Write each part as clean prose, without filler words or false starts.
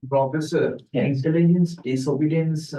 Professor, intelligence, disobedience,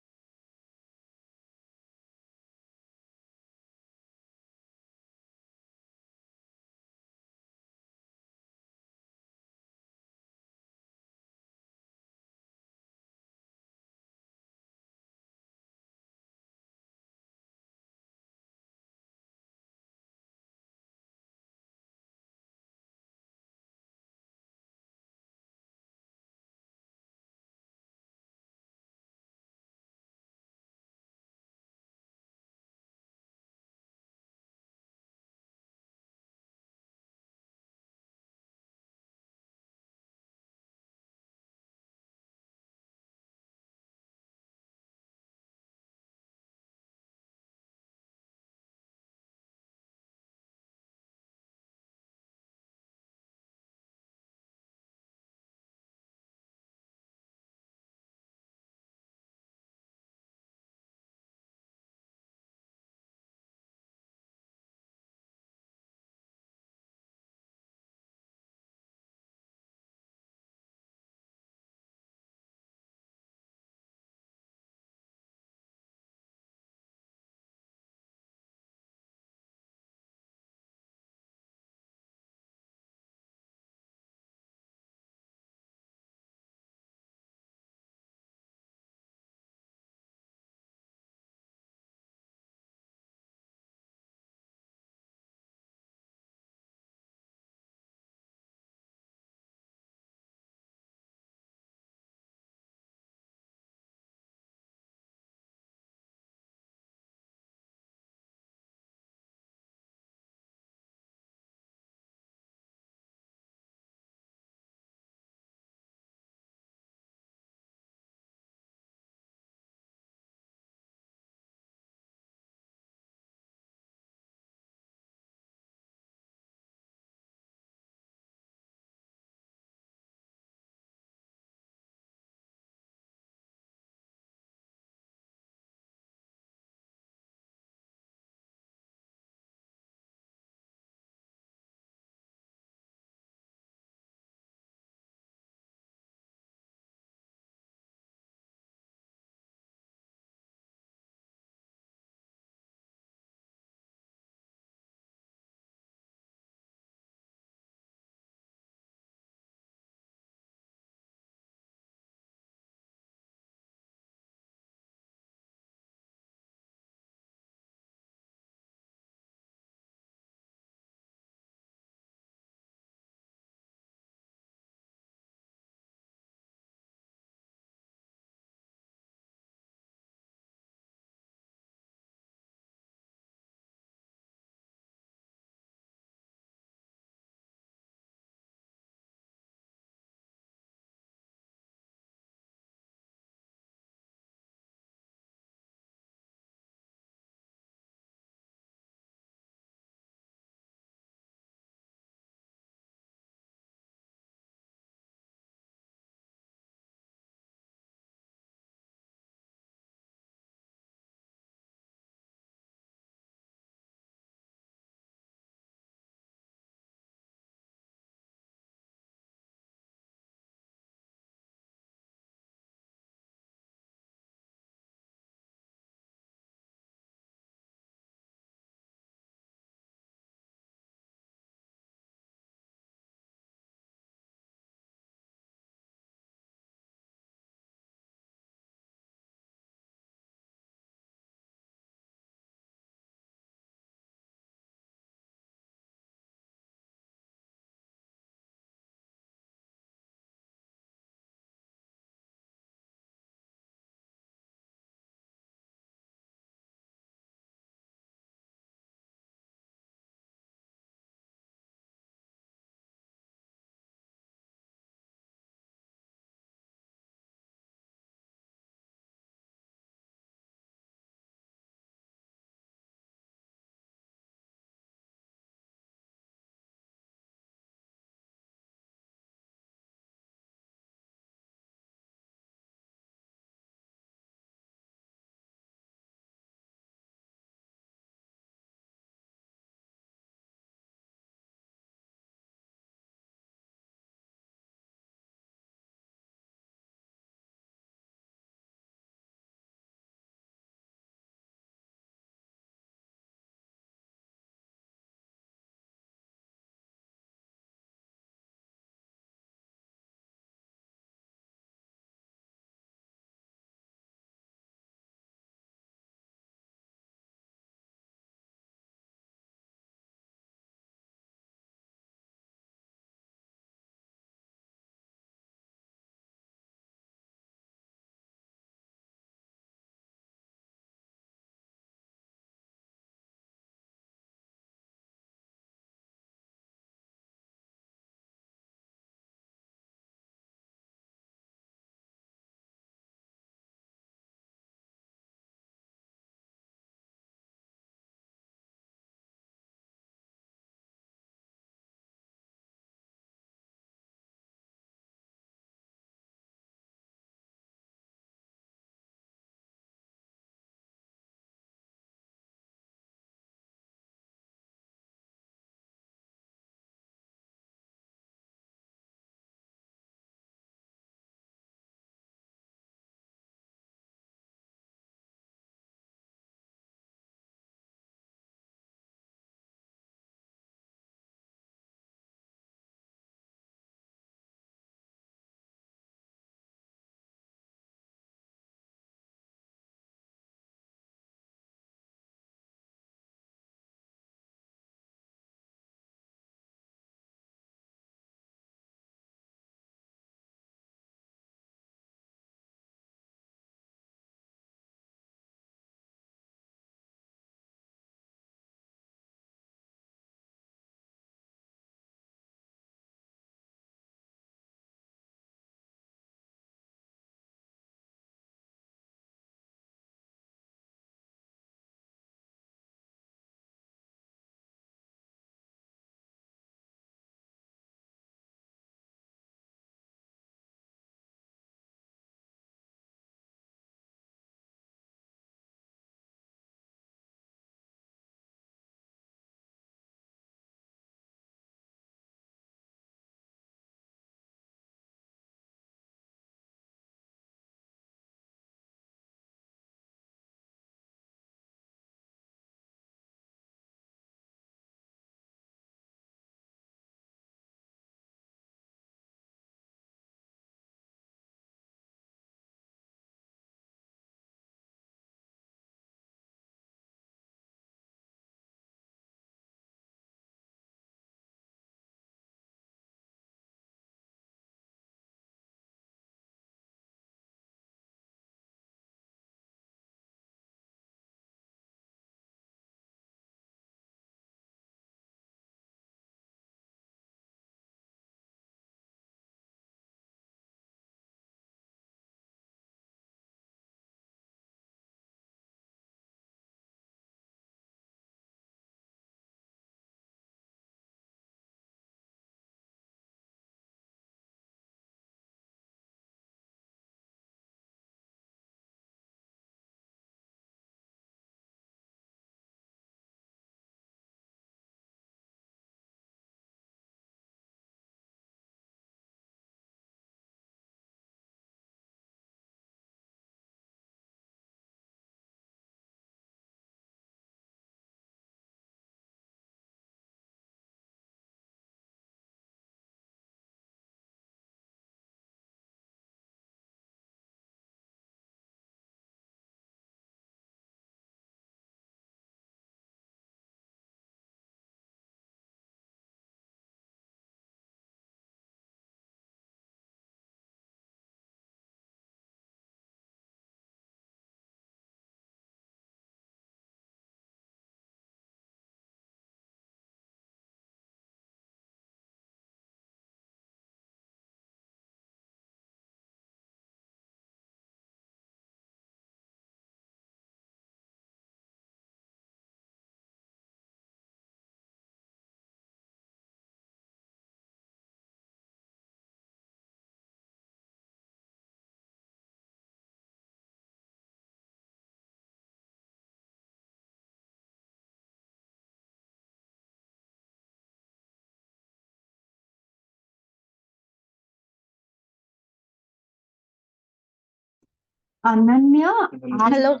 Ananya, hello.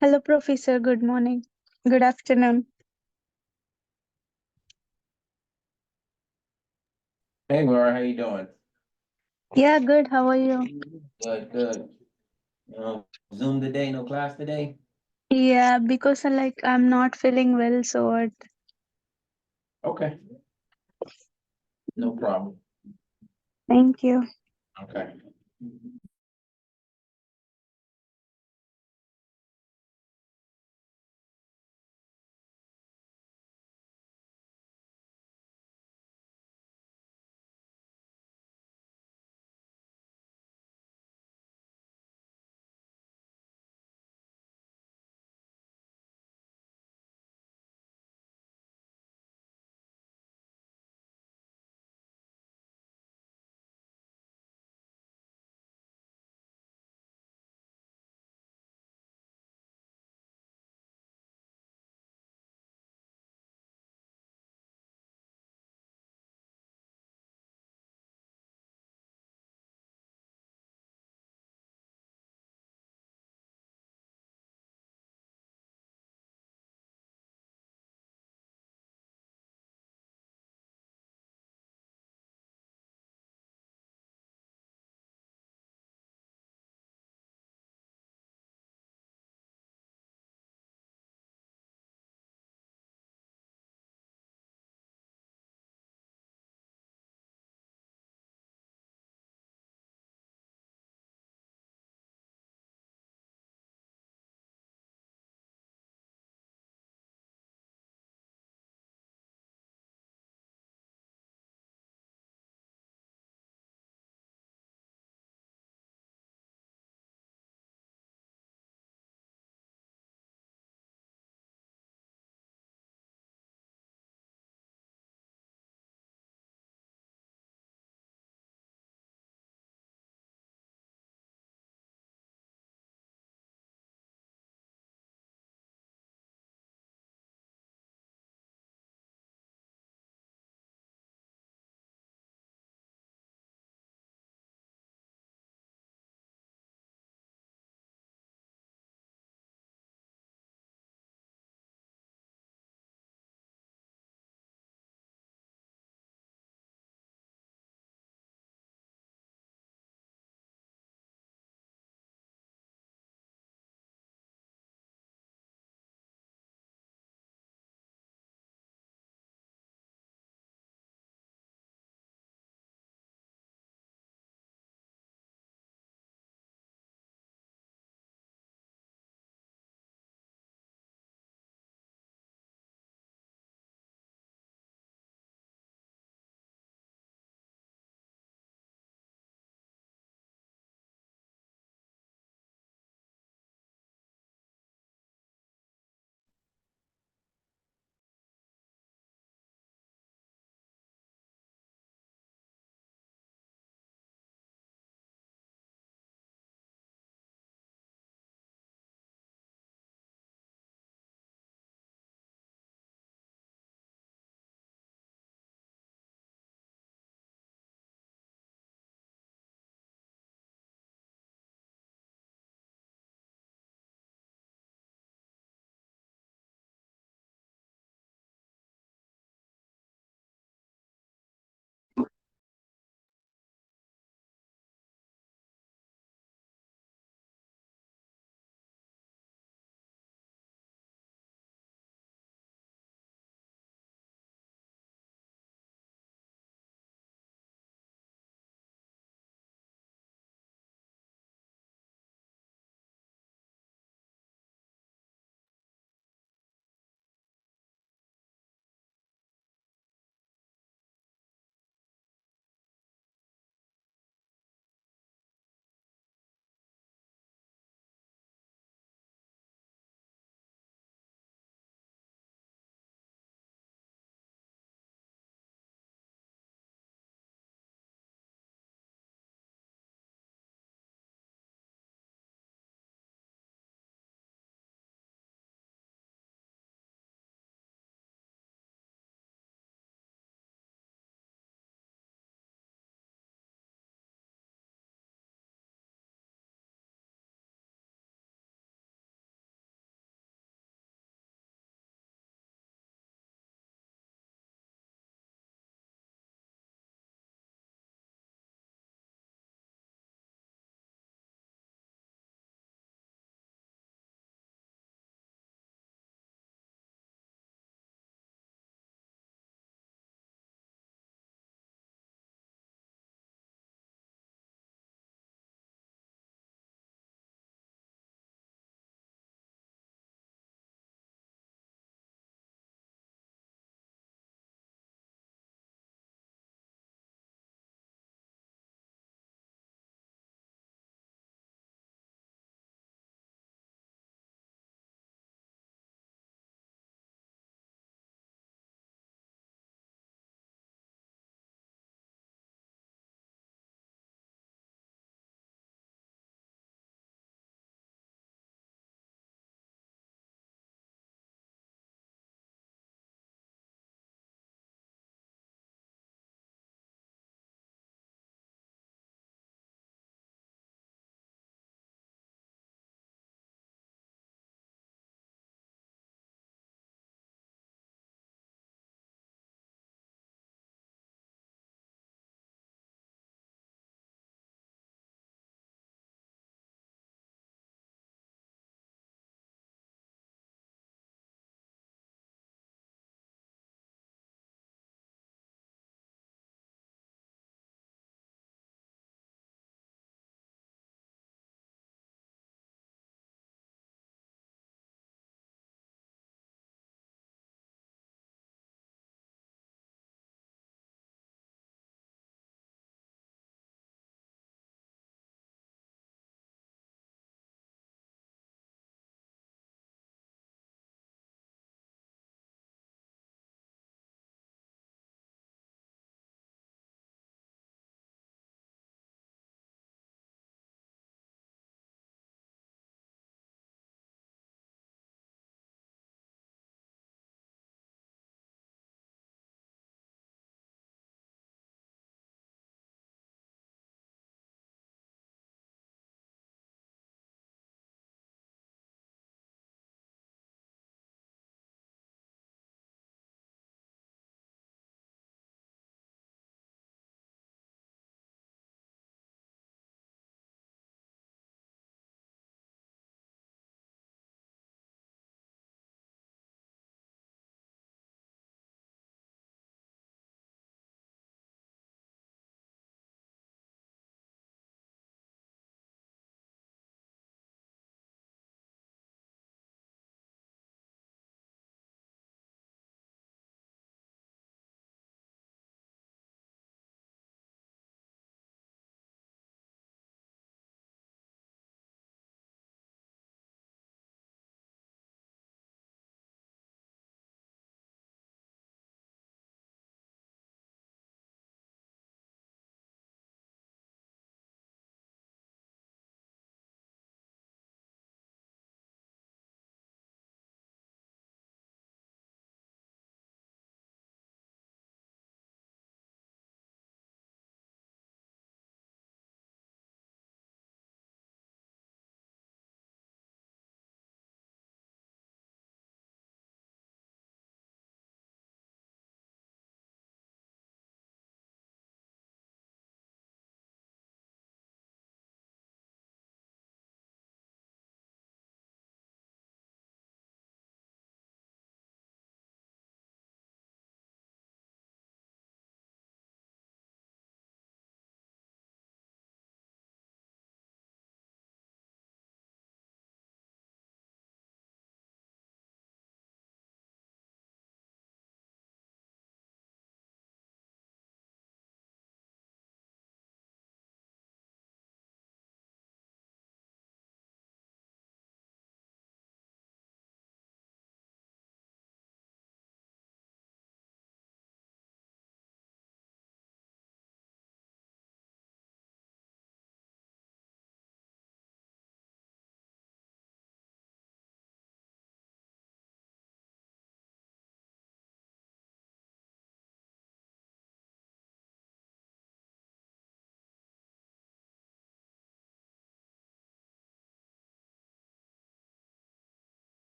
Hello, Professor. Good morning. Good afternoon. Hey Laura, how you doing? Yeah, good. How are you? Good, good. Zoom today, no class today? Yeah, because I'm not feeling well, so Okay, no problem. thank you. Okay.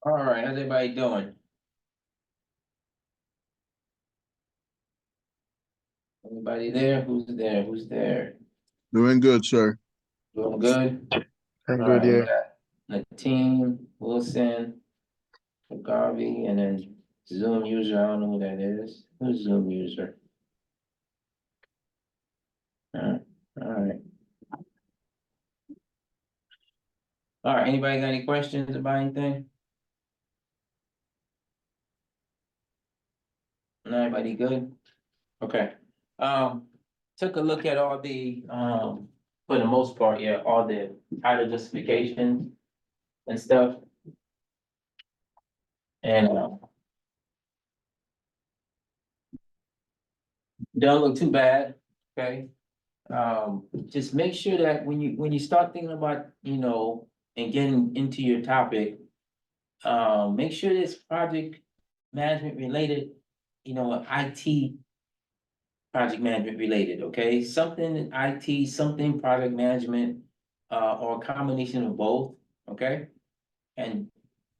All right, how's everybody doing? Anybody there? Who's there? Who's there? Doing good, sir. Doing good? I'm All good, right, we yeah. got Nateem, Wilson, Garvey, and then Zoom user, I don't know who that is. Who's Zoom user? All right. All right, anybody got any questions about anything? Anybody good? Okay, took a look at all the, for the most part, yeah, all the title justifications and stuff. And, don't look too bad, okay? Just make sure that when you start thinking about, and getting into your topic, make sure it's project management related, IT project management related, okay? Something in IT, something project management, or a combination of both, okay? And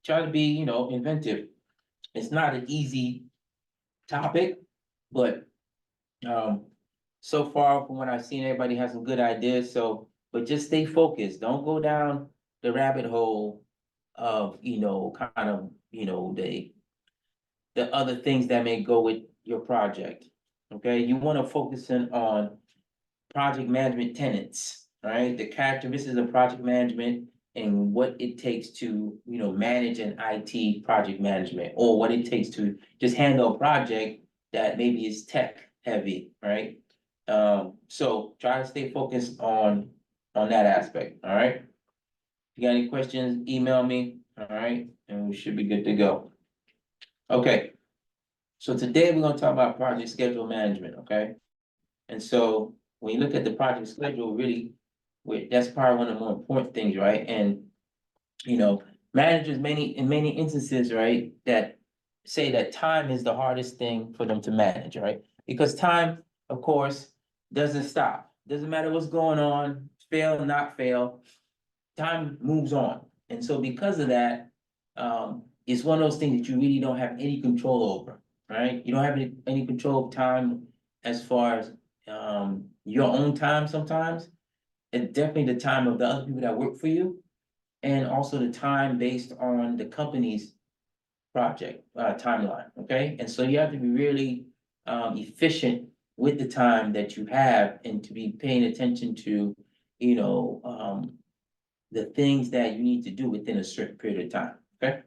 try to be, inventive. It's not an easy topic, but, so far from what I've seen, everybody has some good ideas, so, but just stay focused. Don't go down the rabbit hole of, kind of, the other things that may go with your project. Okay, you want to focus in on project management tenets, right? The characteristics of project management and what it takes to, manage an IT project management, or what it takes to just handle a project that maybe is tech heavy, right? So try to stay focused on that aspect, all right? If you got any questions, email me, all right? And we should be good to go. Okay. So today we're gonna talk about project schedule management, okay? And so when you look at the project schedule, really, that's probably one of the more important things, right? And, managers in many instances, right, that say that time is the hardest thing for them to manage, right? Because time, of course, doesn't stop. Doesn't matter what's going on, fail, not fail, time moves on. And so because of that, it's one of those things that you really don't have any control over, right? You don't have any control of time as far as, your own time sometimes. And definitely the time of the other people that work for you. And also the time based on the company's project, timeline, okay? And so you have to be really, efficient with the time that you have, and to be paying attention to, the things that you need to do within a certain period of time, okay?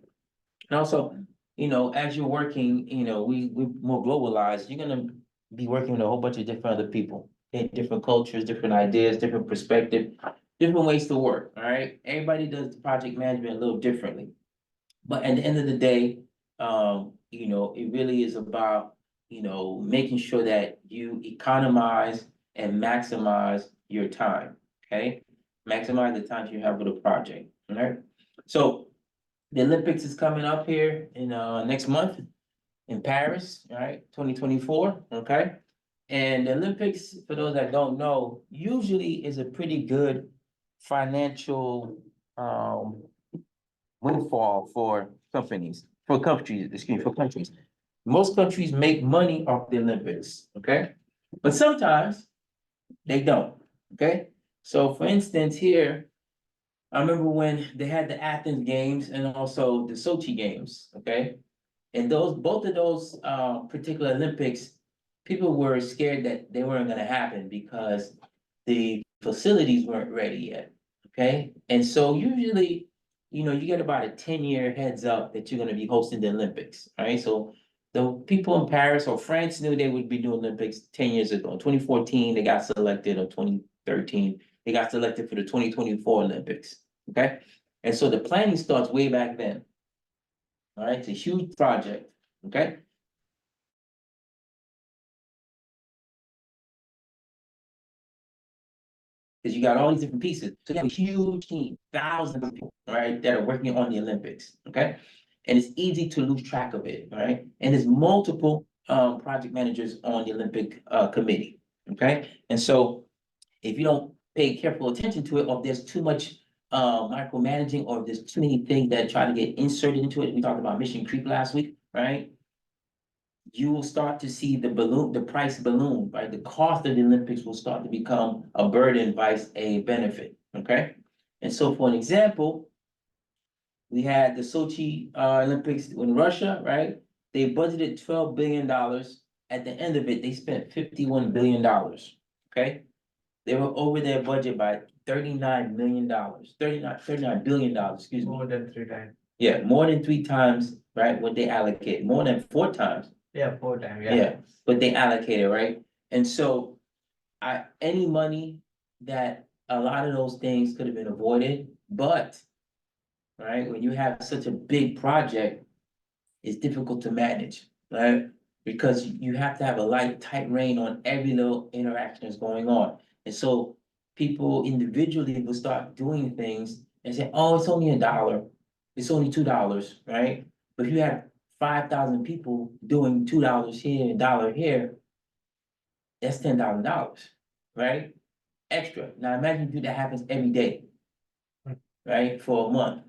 And also, as you're working, we're more globalized, you're gonna be working with a whole bunch of different other people, okay? Different cultures, different ideas, different perspective, different ways to work, all right? Everybody does project management a little differently. But at the end of the day, it really is about, making sure that you economize and maximize your time, okay? Maximize the time you have with a project, all right? So the Olympics is coming up here in, next month in Paris, all right, 2024, okay? And the Olympics, for those that don't know, usually is a pretty good financial, windfall for countries. Most countries make money off the Olympics, okay? But sometimes they don't, okay? So for instance, here, I remember when they had the Athens Games and also the Sochi Games, okay? And both of those, particular Olympics, people were scared that they weren't gonna happen because the facilities weren't ready yet, okay? And so usually, you get about a 10-year heads up that you're gonna be hosting the Olympics, right? So the people in Paris or France knew they would be doing Olympics 10 years ago. In 2014, they got selected, or 2013, they got selected for the 2024 Olympics, okay? And so the planning starts way back then. All right, it's a huge project, okay? Because you got all these different pieces. So you have a huge team, thousands of people, all right, that are working on the Olympics, okay? And it's easy to lose track of it, all right? And there's multiple project managers on the Olympic committee, okay? And so if you don't pay careful attention to it, or if there's too much micromanaging, or there's too many things that try to get inserted into it. We talked about mission creep last week, right? You will start to see the price balloon, right? The cost of the Olympics will start to become a burden vice a benefit, okay? And so for an example, we had the Sochi Olympics in Russia, right? They budgeted $12 billion. At the end of it, they spent $51 billion, okay? They were over their budget by $39 million, 39 billion dollars, excuse me. More than 3 times. Yeah, more than 3 times, right, what they allocated, more than 4 times. Yeah, 4 times, Yeah, but they allocated, right? And so any money that a lot of those things could have been avoided, but, right, when you have such a big project, it's difficult to manage, right? Because you have to have a light, tight rein on every little interaction that's going on. And so people individually will start doing things and say, oh, it's only $1. It's only $2, right? But if you have 5,000 people doing $2 here, $1 here, that's $10,000, right? Extra. Now imagine if that happens every day, right? For a month.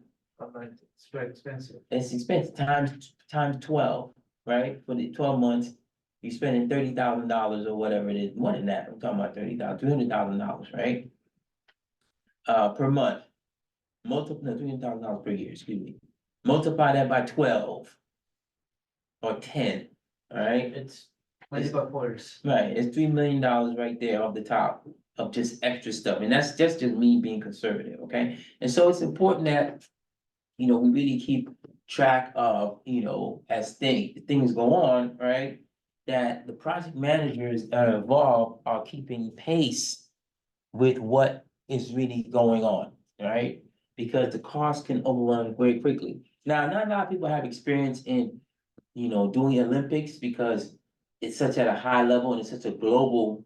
It's too expensive. It's expensive, times 12, right? For the 12 months, you're spending $30,000 or whatever it is, more than that, I'm talking about $300,000, right? Per month. Multiple, no, $300,000 per year, excuse me. Multiply that by 12 or 10, all right? It's multiple folds. Right, it's $3 million right there off the top of just extra stuff, and that's just me being conservative, okay? And so it's important that, we really keep track of, as things go on, right? That the project managers that are involved are keeping pace with what is really going on, right? Because the cost can overrun very quickly. Now, not a lot of people have experience in, doing Olympics because it's such at a high level and it's such a global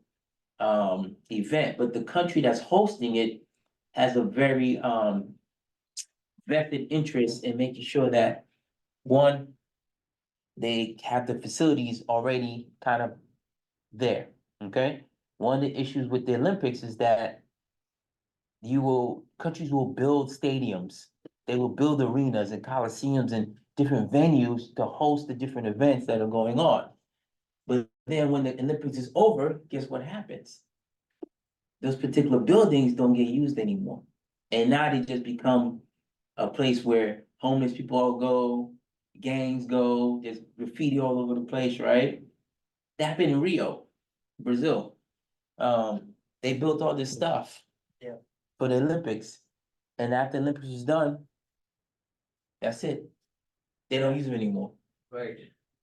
event, but the country that's hosting it has a very vested interest in making sure that, one, they have the facilities already kind of there, okay? One of the issues with the Olympics is that countries will build stadiums, they will build arenas and coliseums and different venues to host the different events that are going on. But then when the Olympics is over, guess what happens? Those particular buildings don't get used anymore. And now they just become a place where homeless people all go, gangs go, there's graffiti all over the place, right? That happened in Rio, Brazil. They built all this stuff. Yeah. For the Olympics, and after the Olympics was done, that's it. They don't use them anymore, Right.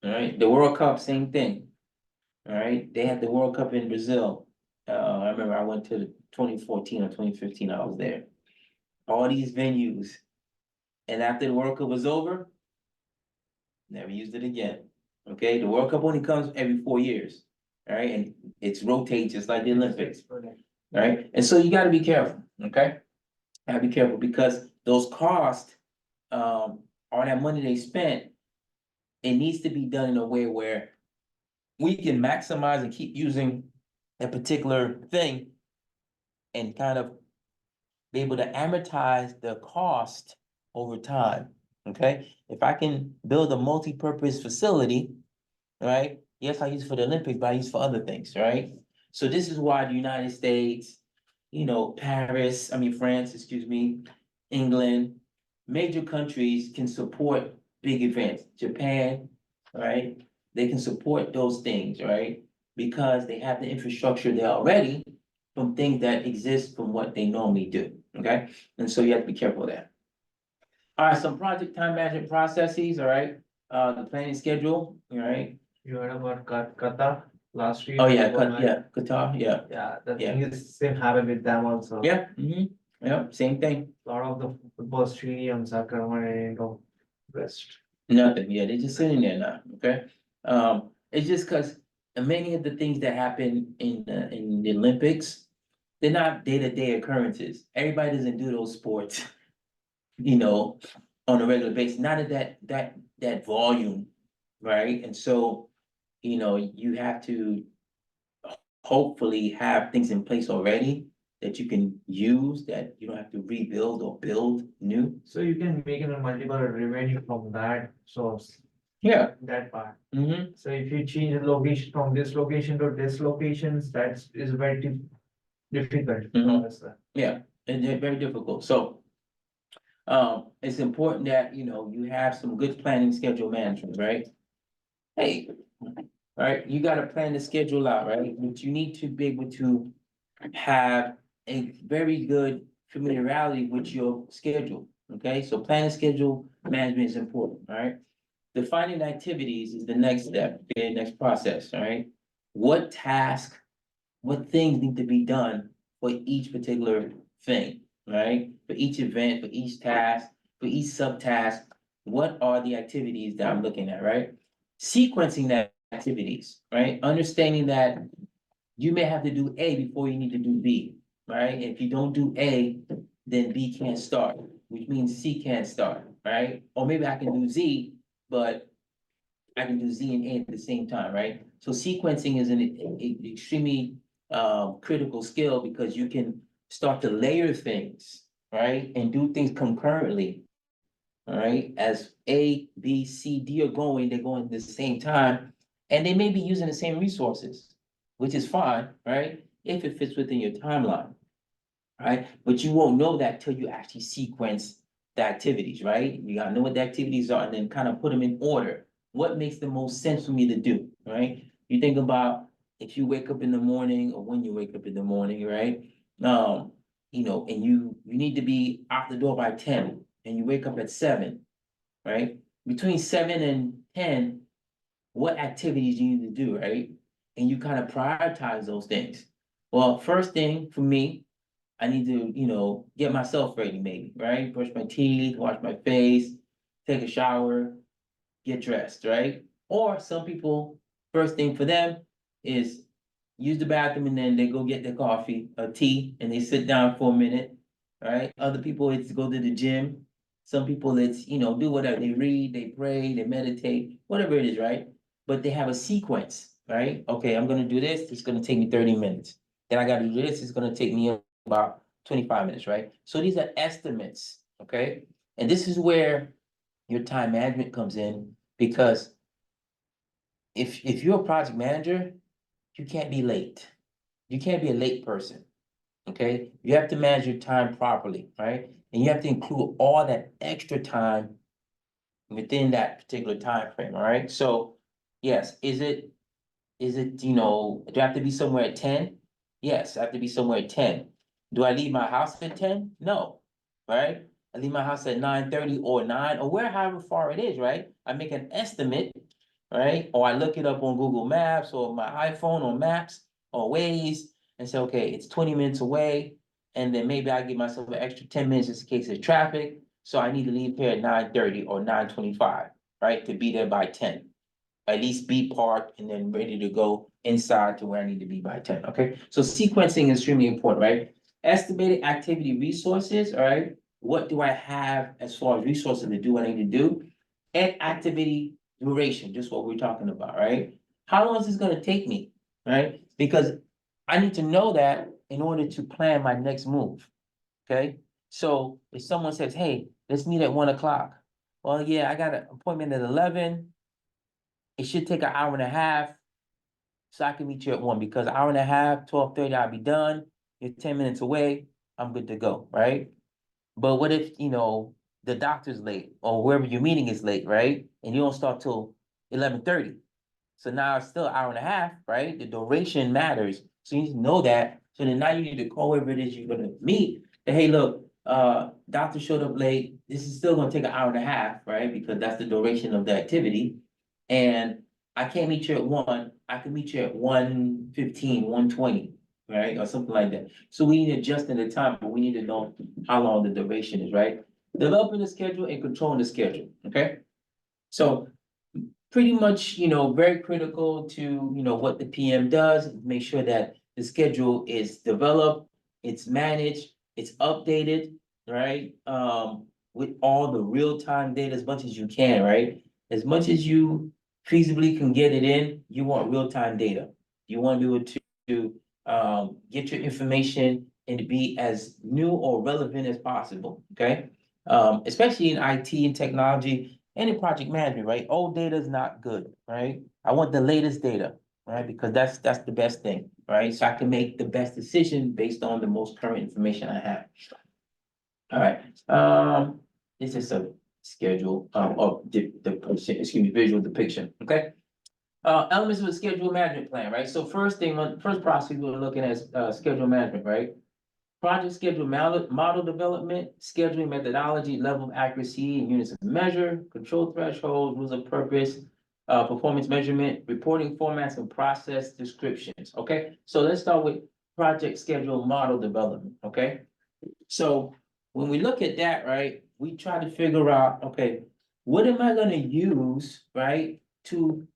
all right? The World Cup, same thing. All right, they had the World Cup in Brazil. I remember I went to 2014 or 2015, I was there. All these venues. And after the World Cup was over, never used it again. Okay, the World Cup only comes every 4 years, all right, and it's rotates just like the Olympics, all right? And so you gotta be careful, okay? Gotta be careful because those costs, all that money they spent, it needs to be done in a way where we can maximize and keep using a particular thing and kind of be able to amortize the cost over time, okay? If I can build a multi-purpose facility, right? Yes, I use it for the Olympics, but I use it for other things, right? So this is why the United States, France, excuse me, England, major countries can support big events. Japan, right? They can support those things, right? Because they have the infrastructure there already from things that exist from what they normally do, okay? And so you have to be careful of that. All right, some project time management processes, all right? The planning schedule, all right? You heard about Qatar last week? Oh, yeah, Qatar, yeah, Yeah, the Yeah. thing is same happened with them also. yeah, yeah, same thing. A lot of the football stadiums are converted into rest. Nothing, yeah, they're just sitting there now, okay? It's just cause many of the things that happen in the Olympics, they're not day-to-day occurrences. Everybody doesn't do those sports, on a regular basis, not at that volume, right? And so, you have to hopefully have things in place already that you can use, that you don't have to rebuild or build new? So you can make a multiple revenue from that source, Yeah. that part. Mm-hmm. So if you change the location from this location to this locations, that is very difficult to Mhm. understand. Yeah, and they're very difficult, so. It's important that, you have some good planning schedule management, right? Hey, right, you gotta plan the schedule out, right? But you need to be able to have a very good familiarity with your schedule, okay? So planning schedule management is important, all right? Defining activities is the next step, okay, next process, all right? What task, what things need to be done for each particular thing, right? For each event, for each task, for each subtask, what are the activities that I'm looking at, right? Sequencing that activities, right? Understanding that you may have to do A before you need to do B, right? If you don't do A, then B can't start, which means C can't start, right? Or maybe I can do Z, but I can do Z and A at the same time, right? So sequencing is an extremely critical skill because you can start to layer things, right? And do things concurrently. All right, as A, B, C, D are going, they're going at the same time, and they may be using the same resources, which is fine, right? If it fits within your timeline, right? But you won't know that till you actually sequence the activities, right? You gotta know what the activities are and then kind of put them in order. What makes the most sense for me to do, right? You think about if you wake up in the morning or when you wake up in the morning, right? And you need to be out the door by 10 and you wake up at 7, right? Between 7 and 10, what activities you need to do, right? And you kind of prioritize those things. Well, first thing for me, I need to, get myself ready maybe, right? Brush my teeth, wash my face, take a shower, get dressed, right? Or some people, first thing for them is use the bathroom and then they go get their coffee or tea and they sit down for a minute, right? Other people, it's go to the gym. Some people, it's, do whatever. They read, they pray, they meditate, whatever it is, right? But they have a sequence, right? Okay, I'm gonna do this. It's gonna take me 30 minutes. Then I gotta do this. It's gonna take me about 25 minutes, right? So these are estimates, okay? And this is where your time management comes in because if you're a project manager, you can't be late. You can't be a late person, okay? You have to manage your time properly, right? And you have to include all that extra time within that particular time frame, all right? So, yes, do I have to be somewhere at 10? Yes, I have to be somewhere at 10. Do I leave my house at 10? No, right? I leave my house at 9:30 or 9 or however far it is, right? I make an estimate, right? Or I look it up on Google Maps or my iPhone or Maps or Waze and say, okay, it's 20 minutes away. And then maybe I give myself an extra 10 minutes just in case of traffic. So I need to leave here at 9:30 or 9:25, right? To be there by 10. At least be parked and then ready to go inside to where I need to be by 10, okay? So sequencing is extremely important, right? Estimated activity resources, all right? What do I have as far as resources to do what I need to do? And activity duration, just what we're talking about, right? How long is this gonna take me, right? Because I need to know that in order to plan my next move, okay? So if someone says, hey, let's meet at 1 o'clock. Well, yeah, I got an appointment at 11. It should take an hour and a half. So I can meet you at 1 because an hour and a half, 12:30, I'll be done. You're 10 minutes away. I'm good to go, right? But what if, the doctor's late or wherever you're meeting is late, right? And you don't start till 11:30. So now it's still an hour and a half, right? The duration matters. So you need to know that. So then now you need to call whoever it is you're gonna meet. And hey, look, doctor showed up late. This is still gonna take an hour and a half, right? Because that's the duration of the activity. And I can't meet you at 1. I can meet you at 1:15, 1:20, right? Or something like that. So we need to adjust in the time, but we need to know how long the duration is, right? Developing the schedule and controlling the schedule, okay? So pretty much, very critical to, what the PM does, make sure that the schedule is developed, it's managed, it's updated, right? With all the real-time data as much as you can, right? As much as you feasibly can get it in, you want real-time data. You want to be able to, get your information and to be as new or relevant as possible, okay? Especially in IT and technology and in project management, right? Old data is not good, right? I want the latest data, right? Because that's the best thing, right? So I can make the best decision based on the most current information I have. All right, this is a schedule, of visual depiction, okay? Elements of a schedule management plan, right? So first process we're looking at is, schedule management, right? Project schedule model development, scheduling methodology, level of accuracy and units of measure, control thresholds, rules of purpose, performance measurement, reporting formats and process descriptions, okay? So let's start with project schedule model development, okay? So when we look at that, right, we try to figure out, okay, what am I gonna use, right, to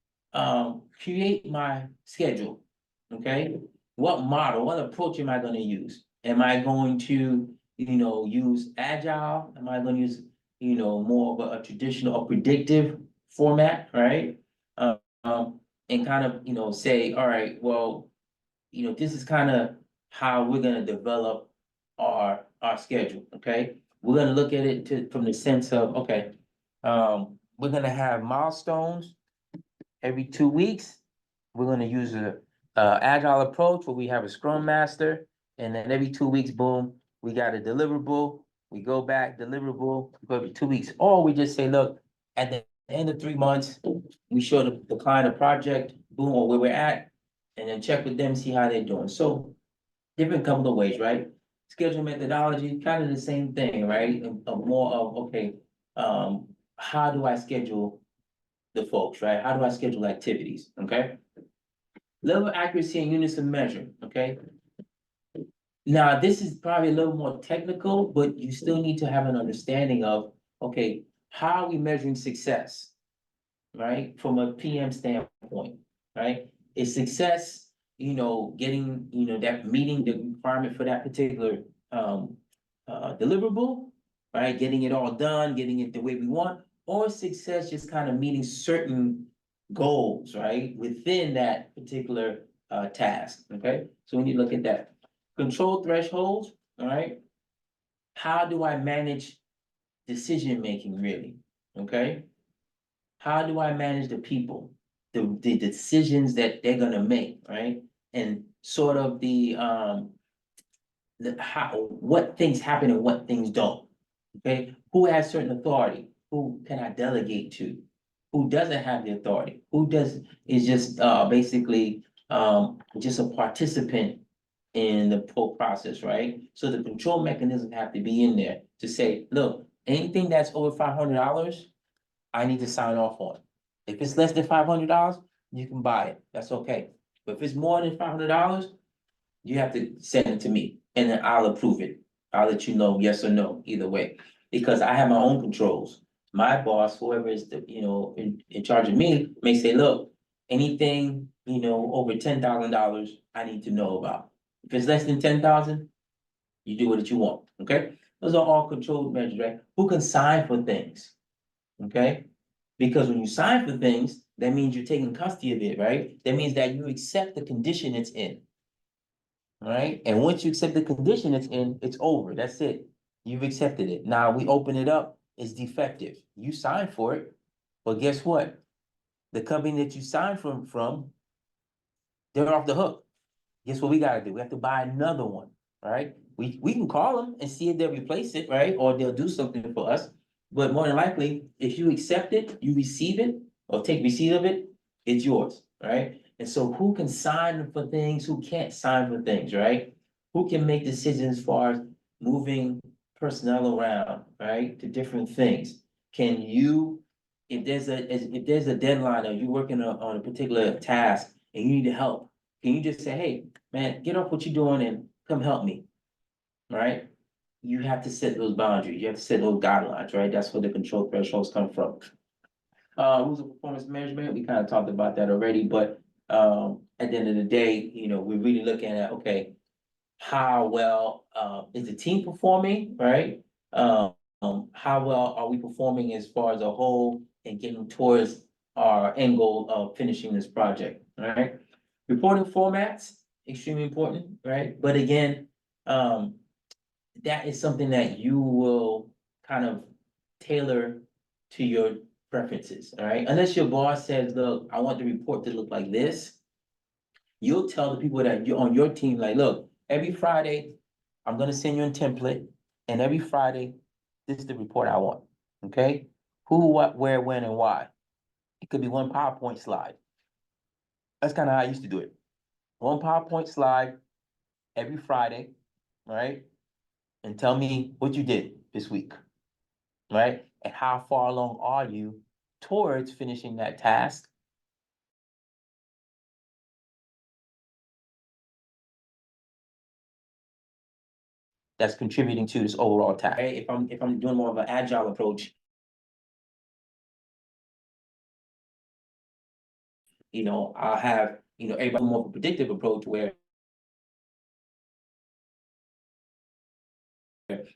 create my schedule? Okay, what model, what approach am I gonna use? Am I going to, use agile? Am I gonna use, more of a traditional or predictive format, right? And kind of, say, all right, well, this is kind of how we're gonna develop our schedule, okay? We're gonna look at it from the sense of, okay, we're gonna have milestones every 2 weeks. We're gonna use a agile approach where we have a scrum master, and then every 2 weeks, boom, we got a deliverable. We go back, deliverable, go every 2 weeks, or we just say, look, at the end of 3 months, we show the client a project, boom, or where we're at, and then check with them, see how they're doing. So different couple of ways, right? Schedule methodology, kind of the same thing, right? More of, okay, how do I schedule the folks, right? How do I schedule activities, okay? Level of accuracy and units of measure, okay? Now, this is probably a little more technical, but you still need to have an understanding of, okay, how are we measuring success? Right, from a PM standpoint, right? Is success, getting, that meeting the requirement for that particular deliverable, right? Getting it all done, getting it the way we want, or success just kind of meeting certain goals, right? Within that particular task, okay? So when you look at that. Control thresholds, all right? How do I manage decision-making really, okay? How do I manage the people, the decisions that they're gonna make, right? And sort of what things happen and what things don't. Okay, who has certain authority? Who can I delegate to? Who doesn't have the authority? Is just basically just a participant in the whole process, right? So the control mechanisms have to be in there to say, look, anything that's over $500, I need to sign off on. If it's less than $500, you can buy it, that's okay. But if it's more than $500, you have to send it to me, and then I'll approve it. I'll let you know yes or no, either way, because I have my own controls. My boss, whoever is in charge of me, may say, look, anything, over $10,000, I need to know about. If it's less than 10,000, you do what you want, okay? Those are all controlled measures, right? Who can sign for things? Okay? Because when you sign for things, that means you're taking custody of it, right? That means that you accept the condition it's in. Right? And once you accept the condition it's in, it's over. That's it. You've accepted it. Now we open it up, it's defective. You signed for it, but guess what? The company that you signed from, they're off the hook. Guess what we gotta do? We have to buy another one, right? We can call them and see if they'll replace it, right? Or they'll do something for us. But more than likely, if you accept it, you receive it, or take receipt of it, it's yours, right? And so who can sign for things, who can't sign for things, right? Who can make decisions as far as moving personnel around, right, to different things? Can you, if there's a deadline or you're working on a particular task and you need help, can you just say, hey, man, get off what you're doing and come help me, right? You have to set those boundaries, you have to set those guidelines, right? That's where the control thresholds come from. Rules of performance measurement, we kind of talked about that already, but at the end of the day, we're really looking at, okay, how well is the team performing, right? How well are we performing as far as a whole and getting towards our end goal of finishing this project, right? Reporting formats, extremely important, right? But again, that is something that you will kind of tailor to your preferences, all right? Unless your boss says, look, I want the report to look like this. You'll tell the people that you're on your team, like, look, every Friday, I'm gonna send you a template, and every Friday, this is the report I want, okay? Who, what, where, when, and why. It could be one PowerPoint slide. That's kind of how I used to do it. One PowerPoint slide every Friday, right? And tell me what you did this week, right? And how far along are you towards finishing that task? That's contributing to this overall task. Right? If I'm doing more of an agile approach, I'll have, everybody more of a predictive approach where,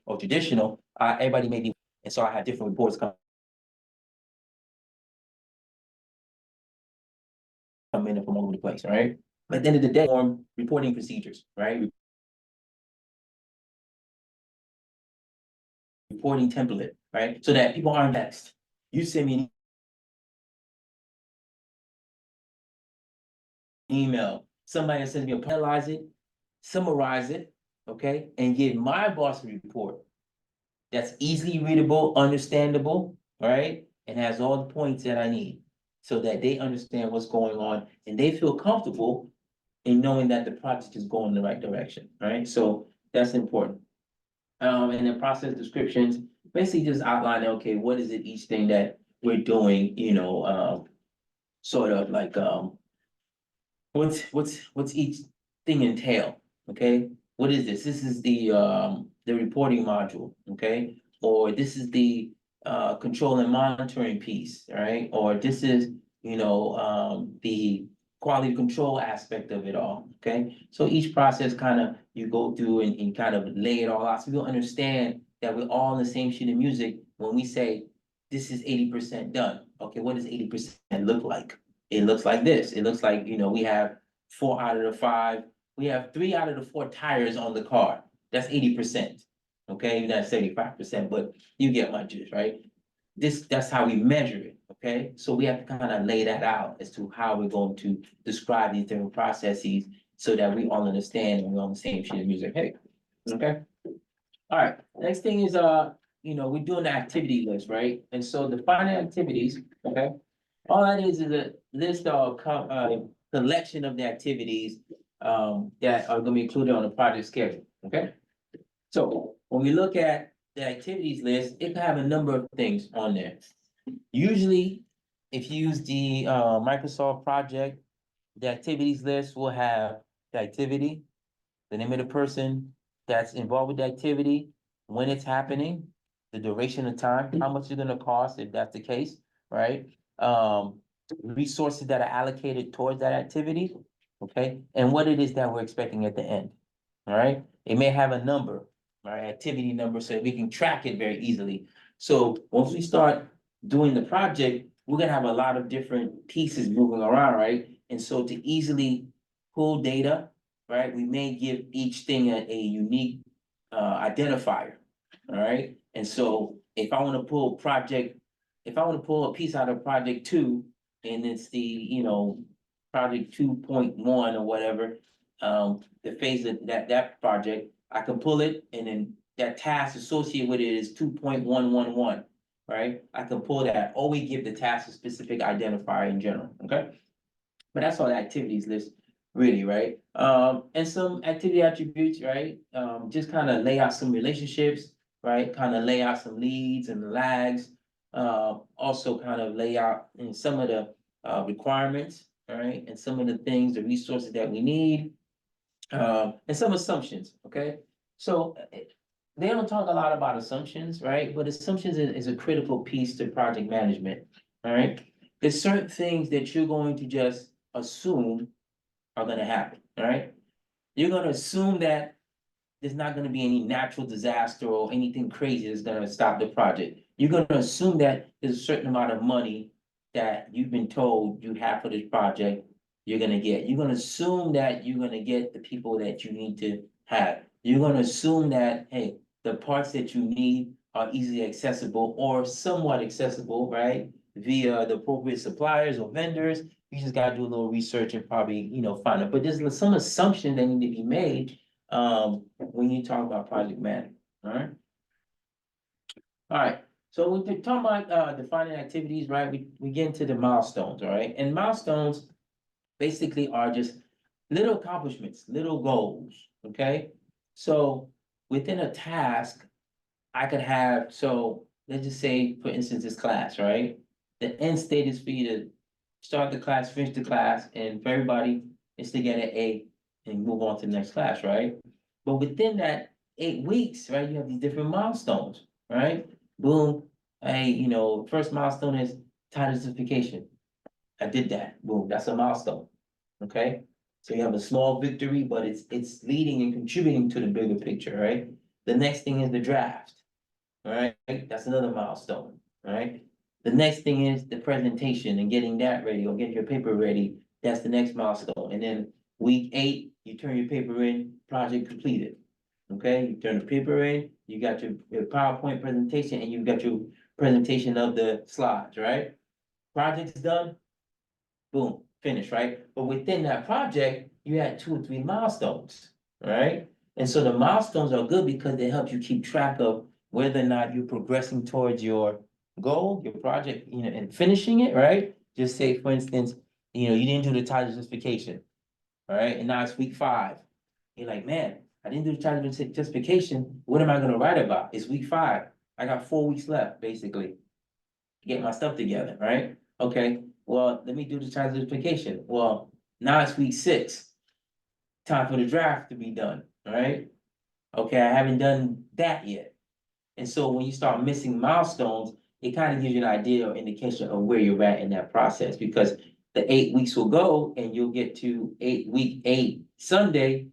or traditional, everybody may be, and so I have different reports come in from all over the place, right? But at the end of the day, reporting procedures, right? Reporting template, right? So that people aren't vexed. You send me an email, somebody sends me analyze it, summarize it, okay, and give my boss a report that's easily readable, understandable, right, and has all the points that I need, so that they understand what's going on and they feel comfortable in knowing that the project is going in the right direction, right? So that's important. And then process descriptions, basically just outlining, okay, what is it each thing that we're doing, sort of like, what's each thing entail, okay? What is this? This is the reporting module, okay? Or this is the control and monitoring piece, right? Or this is, the quality control aspect of it all, okay? So each process kind of, you go through and kind of lay it all out, so you'll understand that we're all on the same sheet of music when we say, this is 80% done. Okay, what does 80% look like? It looks like this. It looks like, we have 4 out of the 5, we have 3 out of the 4 tires on the car. That's 80%. Okay, that's 75%, but you get my gist, right? That's how we measure it, okay? So we have to kind of lay that out as to how we're going to describe these different processes so that we all understand and we're on the same sheet of music. Hey, okay? All right, next thing is, we're doing the activity list, right? And so defining activities, okay? All that is a list of collection of the activities that are gonna be included on the project schedule, okay? So when we look at the activities list, it can have a number of things on there. Usually, if you use the Microsoft project, the activities list will have the activity, the name of the person that's involved with the activity, when it's happening, the duration of time, how much it's gonna cost, if that's the case, right? Resources that are allocated towards that activity, okay? And what it is that we're expecting at the end, all right? It may have a number, right, activity number, so we can track it very easily. So once we start doing the project, we're gonna have a lot of different pieces moving around, right? And so to easily pull data, right, we may give each thing a unique identifier, all right? And so if I wanna pull a piece out of project 2, and it's the, project 2.1 or whatever, the phase of that project, I can pull it, and then that task associated with it is 2.111, right? I can pull that, or we give the task a specific identifier in general, okay? But that's all the activities list, really, right? And some activity attributes, right? Just kind of lay out some relationships, right? Kind of lay out some leads and lags. Also kind of lay out in some of the requirements, right? And some of the things, the resources that we need, and some assumptions, okay? So they don't talk a lot about assumptions, right? But assumptions is a critical piece to project management, all right? There's certain things that you're going to just assume are gonna happen, all right? You're gonna assume that there's not gonna be any natural disaster or anything crazy that's gonna stop the project. You're gonna assume that there's a certain amount of money that you've been told you have for this project, you're gonna get. You're gonna assume that you're gonna get the people that you need to have. You're gonna assume that, hey, the parts that you need are easily accessible or somewhat accessible, right? Via the appropriate suppliers or vendors. You just gotta do a little research and probably, find it. But there's some assumption that need to be made, when you talk about project management, all right? All right, so when we're talking about, defining activities, right, we get into the milestones, all right? And milestones basically are just little accomplishments, little goals, okay? So within a task, I could have, so let's just say, for instance, this class, right? The end state is for you to start the class, finish the class, and for everybody, is to get an A and move on to the next class, right? But within that 8 weeks, right, you have these different milestones, right? Boom, first milestone is title certification. I did that, boom, that's a milestone, okay? So you have a small victory, but it's leading and contributing to the bigger picture, right? The next thing is the draft, all right? That's another milestone, all right? The next thing is the presentation and getting that ready or getting your paper ready. That's the next milestone. And then week 8, you turn your paper in, project completed. Okay, you turn the paper in, you got your PowerPoint presentation and you've got your presentation of the slides, right? Project's done, boom, finished, right? But within that project, you had 2 or 3 milestones, right? And so the milestones are good because they help you keep track of whether or not you're progressing towards your goal, your project, and finishing it, right? Just say, for instance, you didn't do the title justification, all right? And now it's week 5. You're like, man, I didn't do the title justification. What am I gonna write about? It's week 5. I got 4 weeks left, basically, to get my stuff together, right? Okay, well, let me do the title justification. Well, now it's week 6. Time for the draft to be done, all right? Okay, I haven't done that yet. And so when you start missing milestones, it kind of gives you an idea or indication of where you're at in that process, because the 8 weeks will go and you'll get to week 8 Sunday,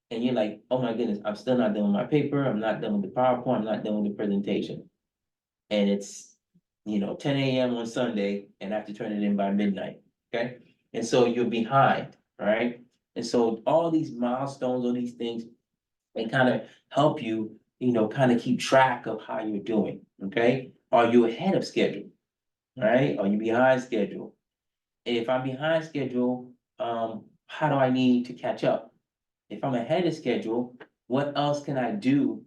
and you're like, oh my goodness, I'm still not done with my paper, I'm not done with the PowerPoint, I'm not done with the presentation. And it's, 10 AM on Sunday, and I have to turn it in by midnight, okay? And so you're behind, right? And so all these milestones, all these things, they kind of help you, kind of keep track of how you're doing, okay? Are you ahead of schedule, right? Are you behind schedule? If I'm behind schedule, how do I need to catch up? If I'm ahead of schedule, what else can I do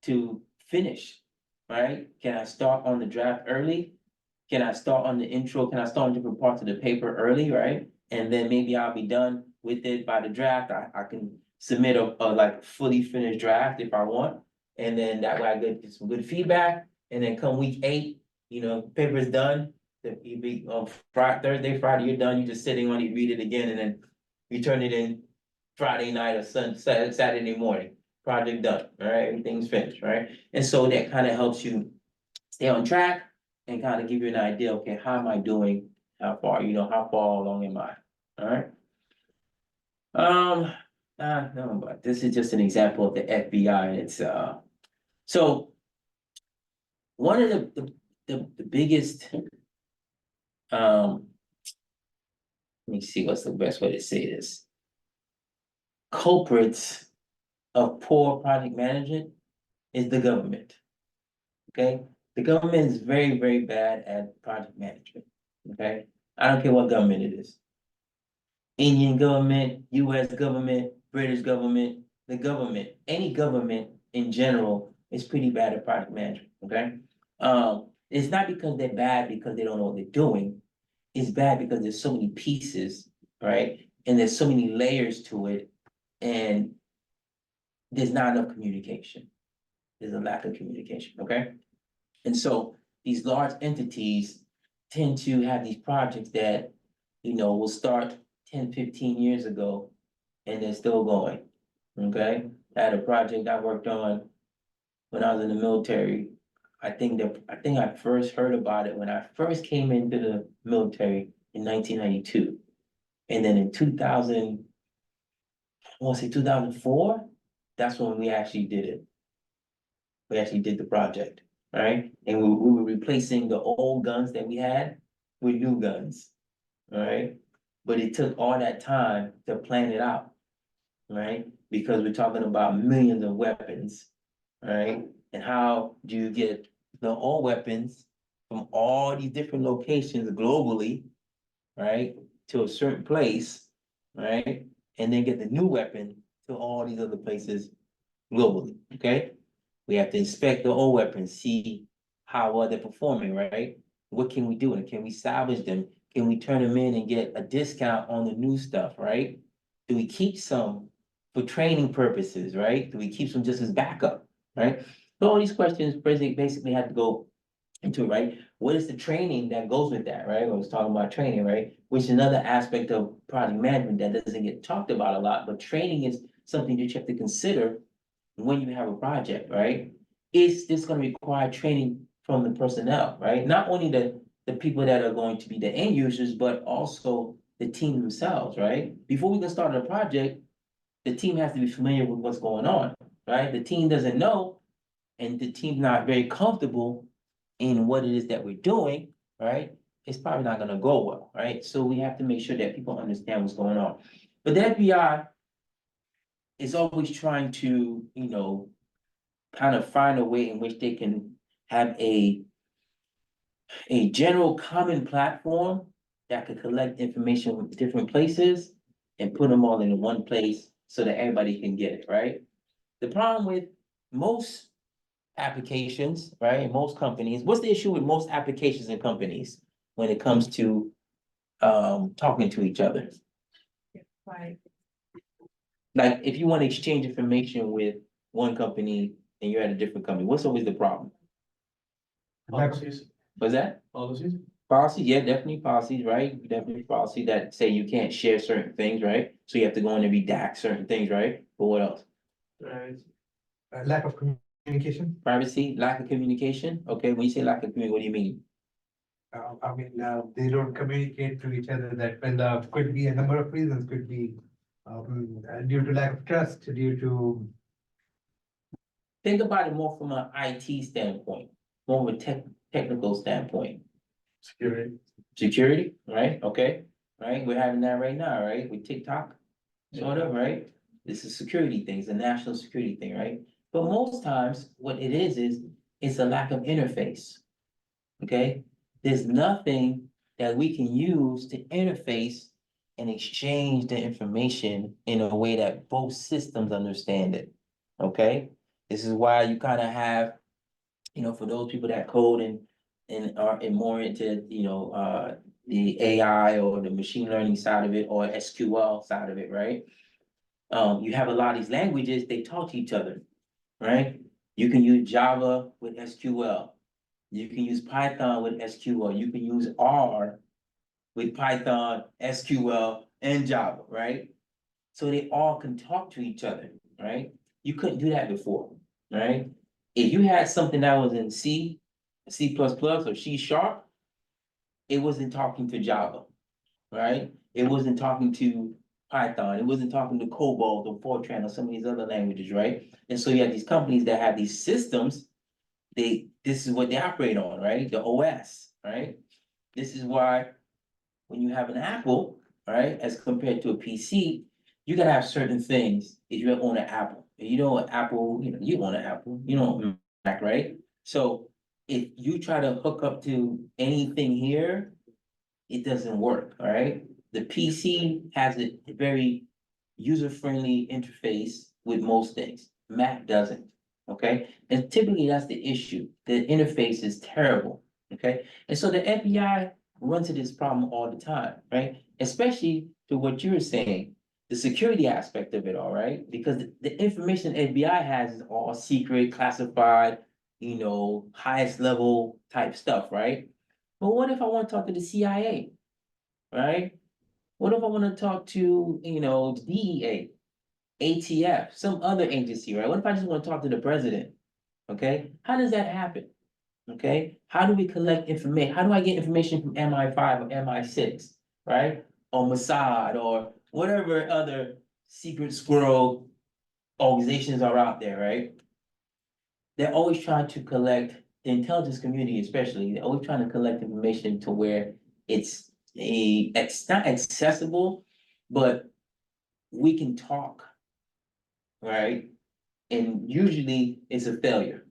to finish, right? Can I start on the draft early? Can I start on the intro? Can I start on different parts of the paper early, right? And then maybe I'll be done with it by the draft. I can submit a like fully finished draft if I want. And then that way I get some good feedback. And then come week 8, paper's done. You be on Thursday, Friday, you're done. You're just sitting on it, read it again, and then you turn it in Friday night or Saturday morning. Project done, all right? Everything's finished, right? And so that kind of helps you stay on track and kind of give you an idea, okay, how am I doing? How far, how far along am I? All right? No, but this is just an example of the FBI. It's so one of the biggest let me see what's the best way to say this. Culprits of poor project management is the government. Okay? The government is very, very bad at project management. Okay? I don't care what government it is. Indian government, US government, British government, the government, any government in general is pretty bad at project management, okay? It's not because they're bad because they don't know what they're doing. It's bad because there's so many pieces, right? And there's so many layers to it, and there's not enough communication. There's a lack of communication, okay? And so these large entities tend to have these projects that, will start 10, 15 years ago, and they're still going, okay? I had a project I worked on when I was in the military. I think I first heard about it when I first came into the military in 1992. And then in 2000, I want to say 2004, that's when we actually did it. We actually did the project, right? And we were replacing the old guns that we had with new guns, all right? But it took all that time to plan it out. right? Because we're talking about millions of weapons, right? And how do you get the old weapons from all these different locations globally, right? To a certain place, right? And then get the new weapon to all these other places globally, okay? We have to inspect the old weapons, see how well they're performing, right? What can we do? And can we salvage them? Can we turn them in and get a discount on the new stuff, right? Do we keep some for training purposes, right? Do we keep some just as backup, right? So all these questions basically have to go into it, right? What is the training that goes with that, right? I was talking about training, right? Which is another aspect of project management that doesn't get talked about a lot, but training is something that you have to consider when you have a project, right? Is this gonna require training from the personnel, right? Not only the people that are going to be the end users, but also the team themselves, right? Before we can start a project, the team has to be familiar with what's going on, right? The team doesn't know, and the team's not very comfortable in what it is that we're doing, right? It's probably not gonna go well, right? So we have to make sure that people understand what's going on. But the FBI is always trying to, kind of find a way in which they can have a general common platform that could collect information from different places and put them all in one place so that everybody can get it, right? The problem with most applications, right, most companies, what's the issue with most applications and companies when it comes to talking to each other? Right. Like, if you want to exchange information with one company and you're at a different company, what's always the problem? Policies. What's that? Policies. Policies, yeah, definitely policies, right? Definitely policy that say you can't share certain things, right? So you have to go in and redact certain things, right? But what else? Right. Lack of communication. Privacy, lack of communication? Okay, when you say lack of communication, what do you mean? They don't communicate to each other that well, could be a number of reasons, could be due to lack of trust, due to Think about it more from an IT standpoint, more of a technical standpoint. Security. Security, right? Okay, right? We're having that right now, right? With TikTok, sort of, right? This is security things, a national security thing, right? But most times, what it is it's a lack of interface. Okay? There's nothing that we can use to interface and exchange the information in a way that both systems understand it. Okay? This is why you kind of have, for those people that code and are more into, the AI or the machine learning side of it or SQL side of it, right? You have a lot of these languages, they talk to each other, right? You can use Java with SQL. You can use Python with SQL. You can use R with Python, SQL, and Java, right? So they all can talk to each other, right? You couldn't do that before, right? If you had something that was in C, C++, or C sharp, it wasn't talking to Java, right? It wasn't talking to Python. It wasn't talking to Cobol or Fortran or some of these other languages, right? And so you have these companies that have these systems. This is what they operate on, right? The OS, right? This is why when you have an Apple, right, as compared to a PC, you gotta have certain things if you own an Apple. If you know an Apple, you own an Apple, you don't Mac, right? So if you try to hook up to anything here, it doesn't work, all right? The PC has a very user-friendly interface with most things. Mac doesn't, okay? And typically that's the issue. The interface is terrible, okay? And so the FBI runs into this problem all the time, right? Especially to what you were saying, the security aspect of it, all right? Because the information FBI has is all secret, classified, highest level type stuff, right? But what if I want to talk to the CIA, right? What if I want to talk to, the DEA, ATF, some other agency, right? What if I just want to talk to the president? Okay, how does that happen? Okay, how do we collect information? How do I get information from MI5 or MI6, right? Or Mossad or whatever other secret squirrel organizations are out there, right? They're always trying to collect, the intelligence community especially, they're always trying to collect information to where it's not accessible, but we can talk right? And usually it's a failure,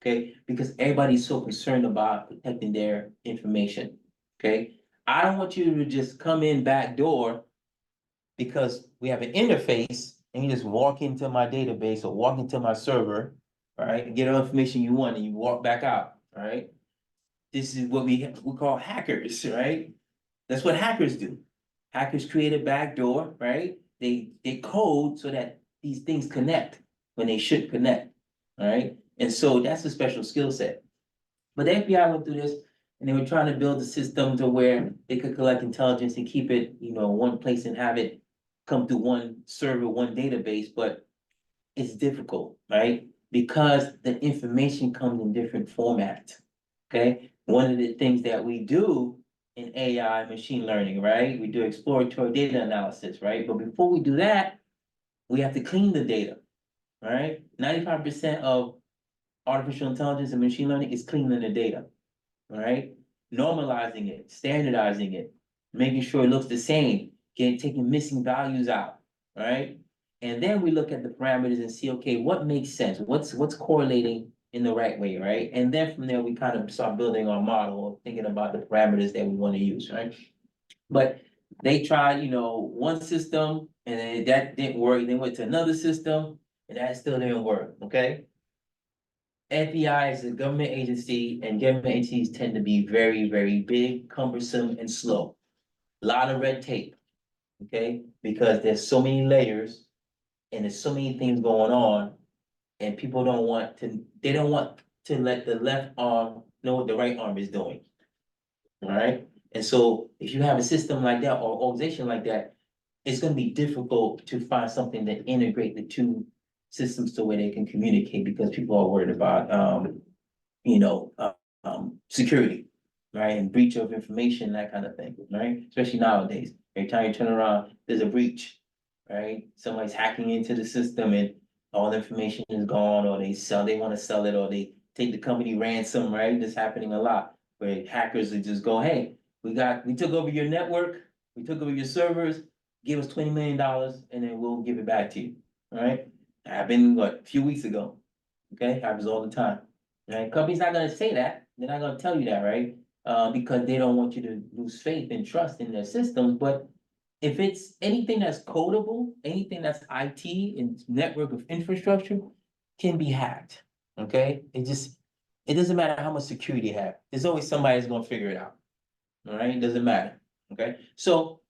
okay? Because everybody's so concerned about protecting their information, okay? I don't want you to just come in back door because we have an interface and you just walk into my database or walk into my server, right? And get all the information you want and you walk back out, right? This is what we call hackers, right? That's what hackers do. Hackers create a backdoor, right? They code so that these things connect when they should connect, right? And so that's a special skill set. But the FBI went through this and they were trying to build a system to where they could collect intelligence and keep it, one place and have it come through one server, one database, but it's difficult, right? Because the information comes in different formats. Okay, one of the things that we do in AI machine learning, right? We do exploratory data analysis, right? But before we do that, we have to clean the data, right? 95% of artificial intelligence and machine learning is cleaning the data, right? Normalizing it, standardizing it, making sure it looks the same, taking missing values out, right? And then we look at the parameters and see, okay, what makes sense? What's correlating in the right way, right? And then from there, we kind of start building our model, thinking about the parameters that we want to use, right? But they tried, one system and then that didn't work. They went to another system and that still didn't work, okay? FBI is a government agency and government agencies tend to be very, very big, cumbersome and slow. A lot of red tape, okay? Because there's so many layers and there's so many things going on. And people they don't want to let the left arm know what the right arm is doing. All right? And so if you have a system like that or organization like that, it's gonna be difficult to find something that integrate the two systems to where they can communicate because people are worried about, security, right? And breach of information, that kind of thing, right? Especially nowadays, every time you turn around, there's a breach, right? Somebody's hacking into the system and all the information is gone, or they wanna sell it, or they take the company ransom, right? This happening a lot, where hackers would just go, hey, we took over your network, we took over your servers, give us $20 million, and then we'll give it back to you, all right? Happened, what, a few weeks ago, okay? Happens all the time, right? Company's not gonna say that, they're not gonna tell you that, right? Because they don't want you to lose faith and trust in their systems, but if it's anything that's codable, anything that's IT and network of infrastructure can be hacked, okay? It doesn't matter how much security you have. There's always somebody that's gonna figure it out, all right? It doesn't matter, okay? So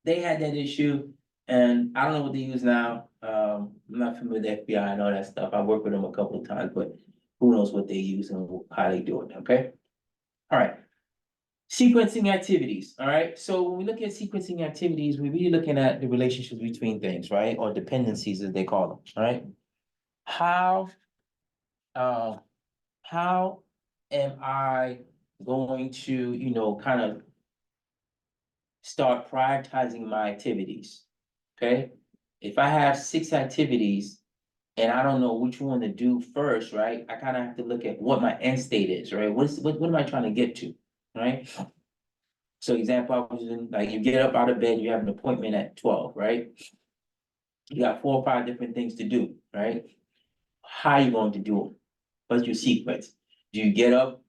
they had that issue and I don't know what they use now. I'm not familiar with FBI and all that stuff. I worked with them a couple of times, but who knows what they use and how they do it, okay? All right. Sequencing activities, all right? So when we look at sequencing activities, we're really looking at the relationships between things, right? Or dependencies, as they call them, right? How am I going to, kind of start prioritizing my activities? Okay? If I have 6 activities and I don't know which one to do first, right? I kind of have to look at what my end state is, right? What am I trying to get to, right? So example, I was in, like you get up out of bed, you have an appointment at 12, right? You got 4 or 5 different things to do, right? How are you going to do them? What's your sequence? Do you get up,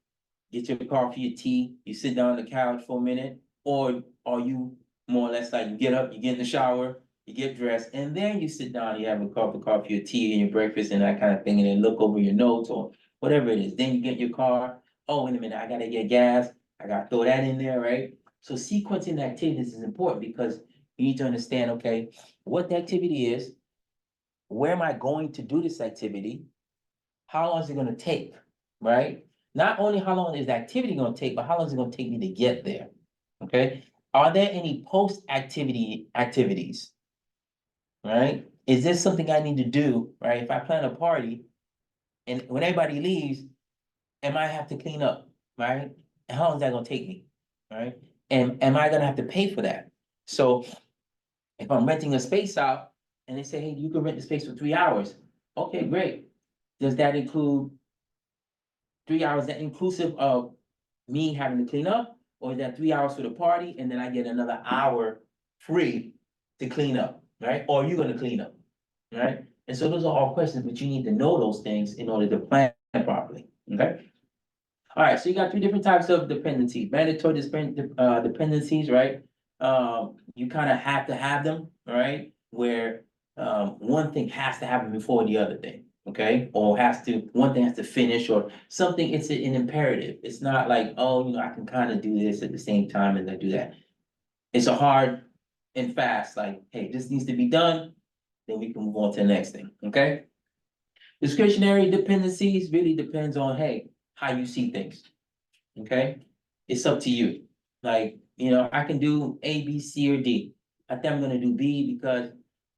get your coffee, your tea, you sit down on the couch for a minute? Or are you more or less like you get up, you get in the shower, you get dressed, and then you sit down, you have a cup of coffee, your tea, and your breakfast and that kind of thing, and then look over your notes or whatever it is. Then you get in your car, oh, wait a minute, I gotta get gas, I gotta throw that in there, right? So sequencing activities is important because you need to understand, okay, what the activity is, where am I going to do this activity? How long is it gonna take, right? Not only how long is the activity gonna take, but how long is it gonna take me to get there? Okay, are there any post-activity activities? Right? Is this something I need to do, right? If I plan a party and when everybody leaves, am I have to clean up, right? And how long is that gonna take me, right? And am I gonna have to pay for that? So if I'm renting a space out and they say, hey, you can rent the space for 3 hours. Okay, great. Does that include 3 hours, that inclusive of me having to clean up? Or is that 3 hours for the party and then I get another hour free to clean up, right? Or are you gonna clean up, right? And so those are all questions, but you need to know those things in order to plan properly, okay? All right, so you got three different types of dependencies, mandatory dependencies, right? You kind of have to have them, right? Where one thing has to happen before the other thing, okay? Or one thing has to finish or something, it's an imperative. It's not like, oh, I can kind of do this at the same time as I do that. It's a hard and fast, like, hey, this needs to be done, then we can move on to the next thing, okay? Discretionary dependencies really depends on, hey, how you see things. Okay, it's up to you. Like, I can do A, B, C, or D. I think I'm gonna do B because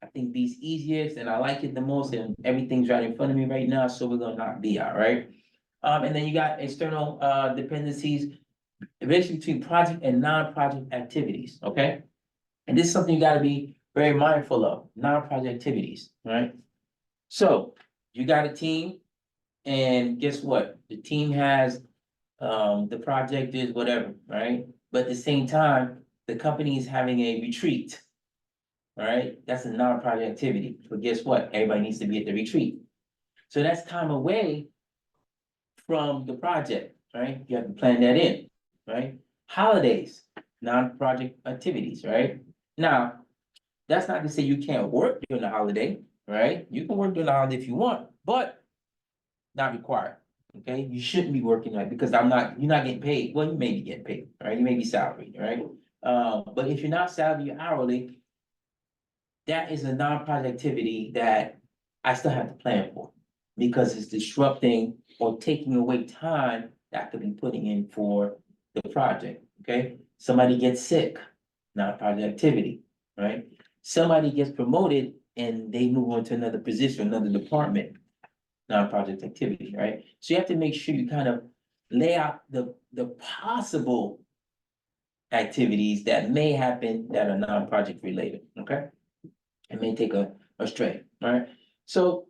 I think B's easiest and I like it the most and everything's right in front of me right now, so we're gonna knock B out, right? And then you got external dependencies, basically between project and non-project activities, okay? And this is something you gotta be very mindful of, non-project activities, right? So you got a team, and guess what? The team has the project is whatever, right? But at the same time, the company is having a retreat. All right, that's a non-project activity, but guess what? Everybody needs to be at the retreat. So that's time away from the project, right? You have to plan that in, right? Holidays, non-project activities, right? Now, that's not to say you can't work during the holiday, right? You can work during the holiday if you want, but not required. Okay, you shouldn't be working like because you're not getting paid. Well, you may be getting paid, right? You may be salaried, right? But if you're not salaried, you're hourly, that is a non-project activity that I still have to plan for because it's disrupting or taking away time that I could be putting in for the project. Okay, somebody gets sick, non-project activity, right? Somebody gets promoted and they move on to another position, another department, non-project activity, right? So you have to make sure you kind of lay out the possible activities that may happen that are non-project related, okay? It may take a stray, all right? So,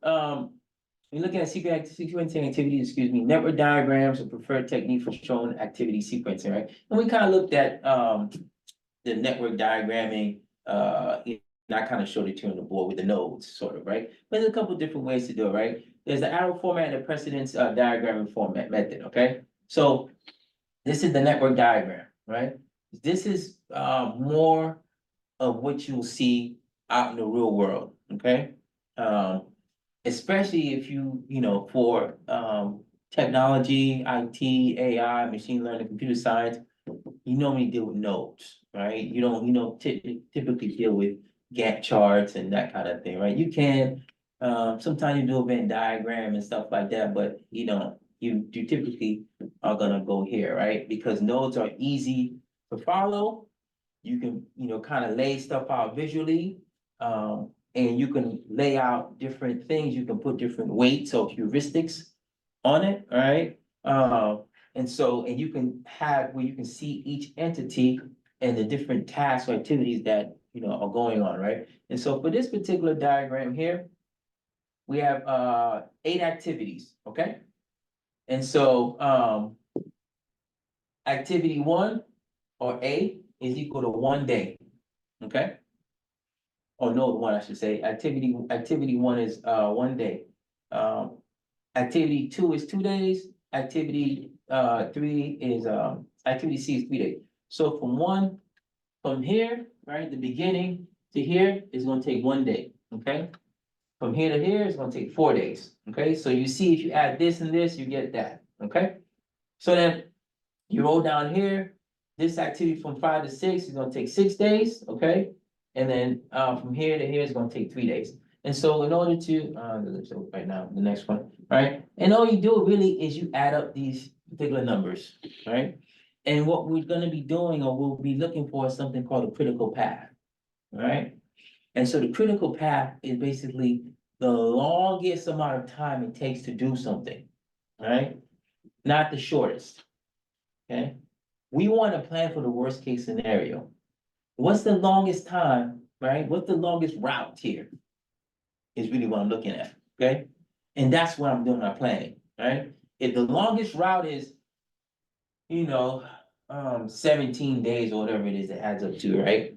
you're looking at sequencing activities, network diagrams, a preferred technique for showing activity sequencing, right? And we kind of looked at, the network diagramming, and I kind of showed it to you on the board with the nodes, sort of, right? But there's a couple different ways to do it, right? There's the arrow format and the precedence diagramming format method, okay? So this is the network diagram, right? This is more of what you'll see out in the real world, okay? Especially if for technology, IT, AI, machine learning, computer science, you normally deal with nodes, right? You don't typically deal with Gantt charts and that kind of thing, right? You can, sometimes you do a Venn diagram and stuff like that, but you typically are gonna go here, right? Because nodes are easy to follow. You can, kind of lay stuff out visually, and you can lay out different things. You can put different weights or heuristics on it, all right? And you can have where you can see each entity and the different tasks or activities that are going on, right? And so for this particular diagram here, we have 8 activities, okay? And so activity 1 or A is equal to 1 day, okay? Or node 1, I should say. Activity 1 is 1 day. Activity 2 is 2 days. Activity 3 is activity C is 3 days. So from here, right, the beginning to here is gonna take 1 day, okay? From here to here is gonna take 4 days, okay? So you see if you add this and this, you get that, okay? So then you roll down here, this activity from 5 to 6 is gonna take 6 days, okay? And then from here to here is gonna take 3 days. And so in order to, so right now, the next one, right? And all you do really is you add up these particular numbers, right? And what we're gonna be doing or we'll be looking for is something called a critical path, right? And so the critical path is basically the longest amount of time it takes to do something, right? Not the shortest, okay? We want to plan for the worst case scenario. What's the longest time, right? What's the longest route here? Is really what I'm looking at, okay? And that's what I'm doing my planning, right? If the longest route is, 17 days or whatever it is it adds up to, right?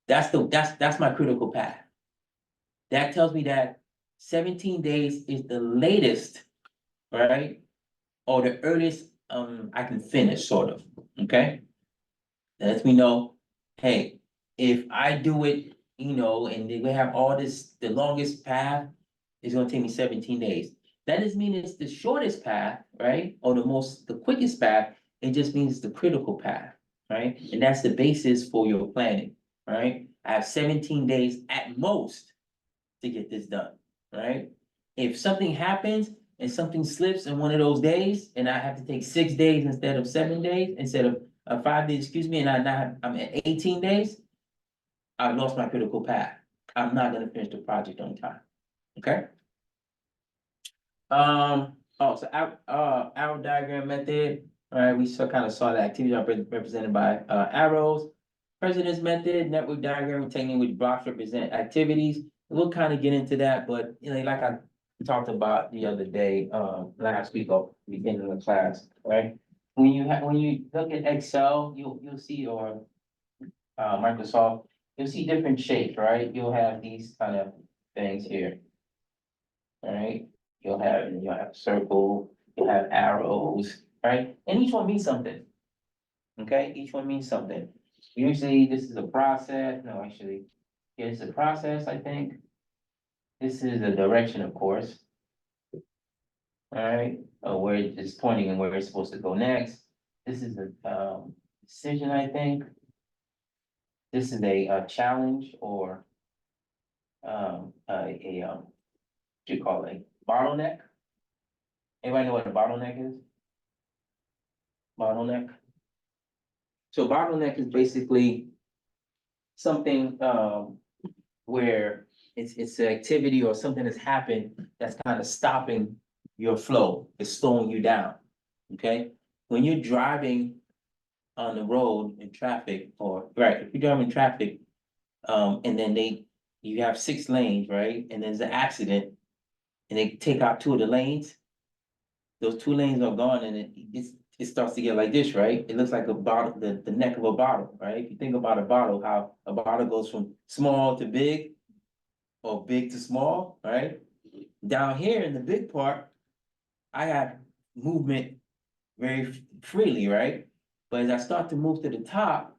That's my critical path. That tells me that 17 days is the latest, right? Or the earliest, I can finish, sort of, okay? That lets me know, hey, if I do it, and we have all this, the longest path is gonna take me 17 days. That doesn't mean it's the shortest path, right? Or the quickest path, it just means it's the critical path, right? And that's the basis for your planning, right? I have 17 days at most to get this done, right? If something happens and something slips in one of those days, and I have to take 6 days instead of 7 days, instead of 5 days, excuse me, and I'm at 18 days, I've lost my critical path. I'm not gonna finish the project on time, okay? So arrow diagram method, all right, we kind of saw the activities are represented by arrows. President's method, network diagram technique which blocks represent activities. We'll kind of get into that, but like I talked about the other day, last week or beginning of the class, right? When you look at Excel, you'll see, or Microsoft, you'll see different shapes, right? You'll have these kind of things here. All right, you'll have a circle, you'll have arrows, right? And each one means something. Okay, each one means something. Usually this is a process, no, actually, yeah, it's a process, I think. This is a direction, of course. Alright, where it's pointing and where it's supposed to go next. This is a decision, I think. This is a challenge or what do you call it, bottleneck? Anybody know what a bottleneck is? Bottleneck? So bottleneck is basically something where it's an activity or something that's happened that's kind of stopping your flow, it's slowing you down. Okay? When you're driving on the road in traffic, or right, if you're driving in traffic, and then you have 6 lanes, right? And there's an accident and they take out 2 of the lanes, those 2 lanes are gone and it starts to get like this, right? It looks like a bottle, the neck of a bottle, right? If you think about a bottle, how a bottle goes from small to big or big to small, right? Down here in the big part, I have movement very freely, right? But as I start to move to the top,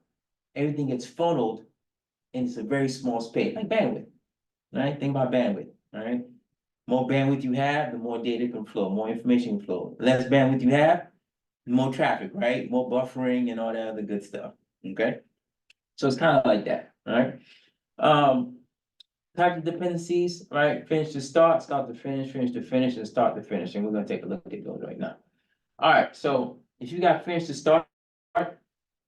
everything gets funneled into a very small space, like bandwidth, right? Think about bandwidth, all right? More bandwidth you have, the more data can flow, more information can flow. Less bandwidth you have, more traffic, right? More buffering and all that other good stuff, okay? So it's kind of like that, all right? Type of dependencies, right? Finish to start, start to finish, and start to finish. And we're gonna take a look at those right now. All right, so if you got finish to start,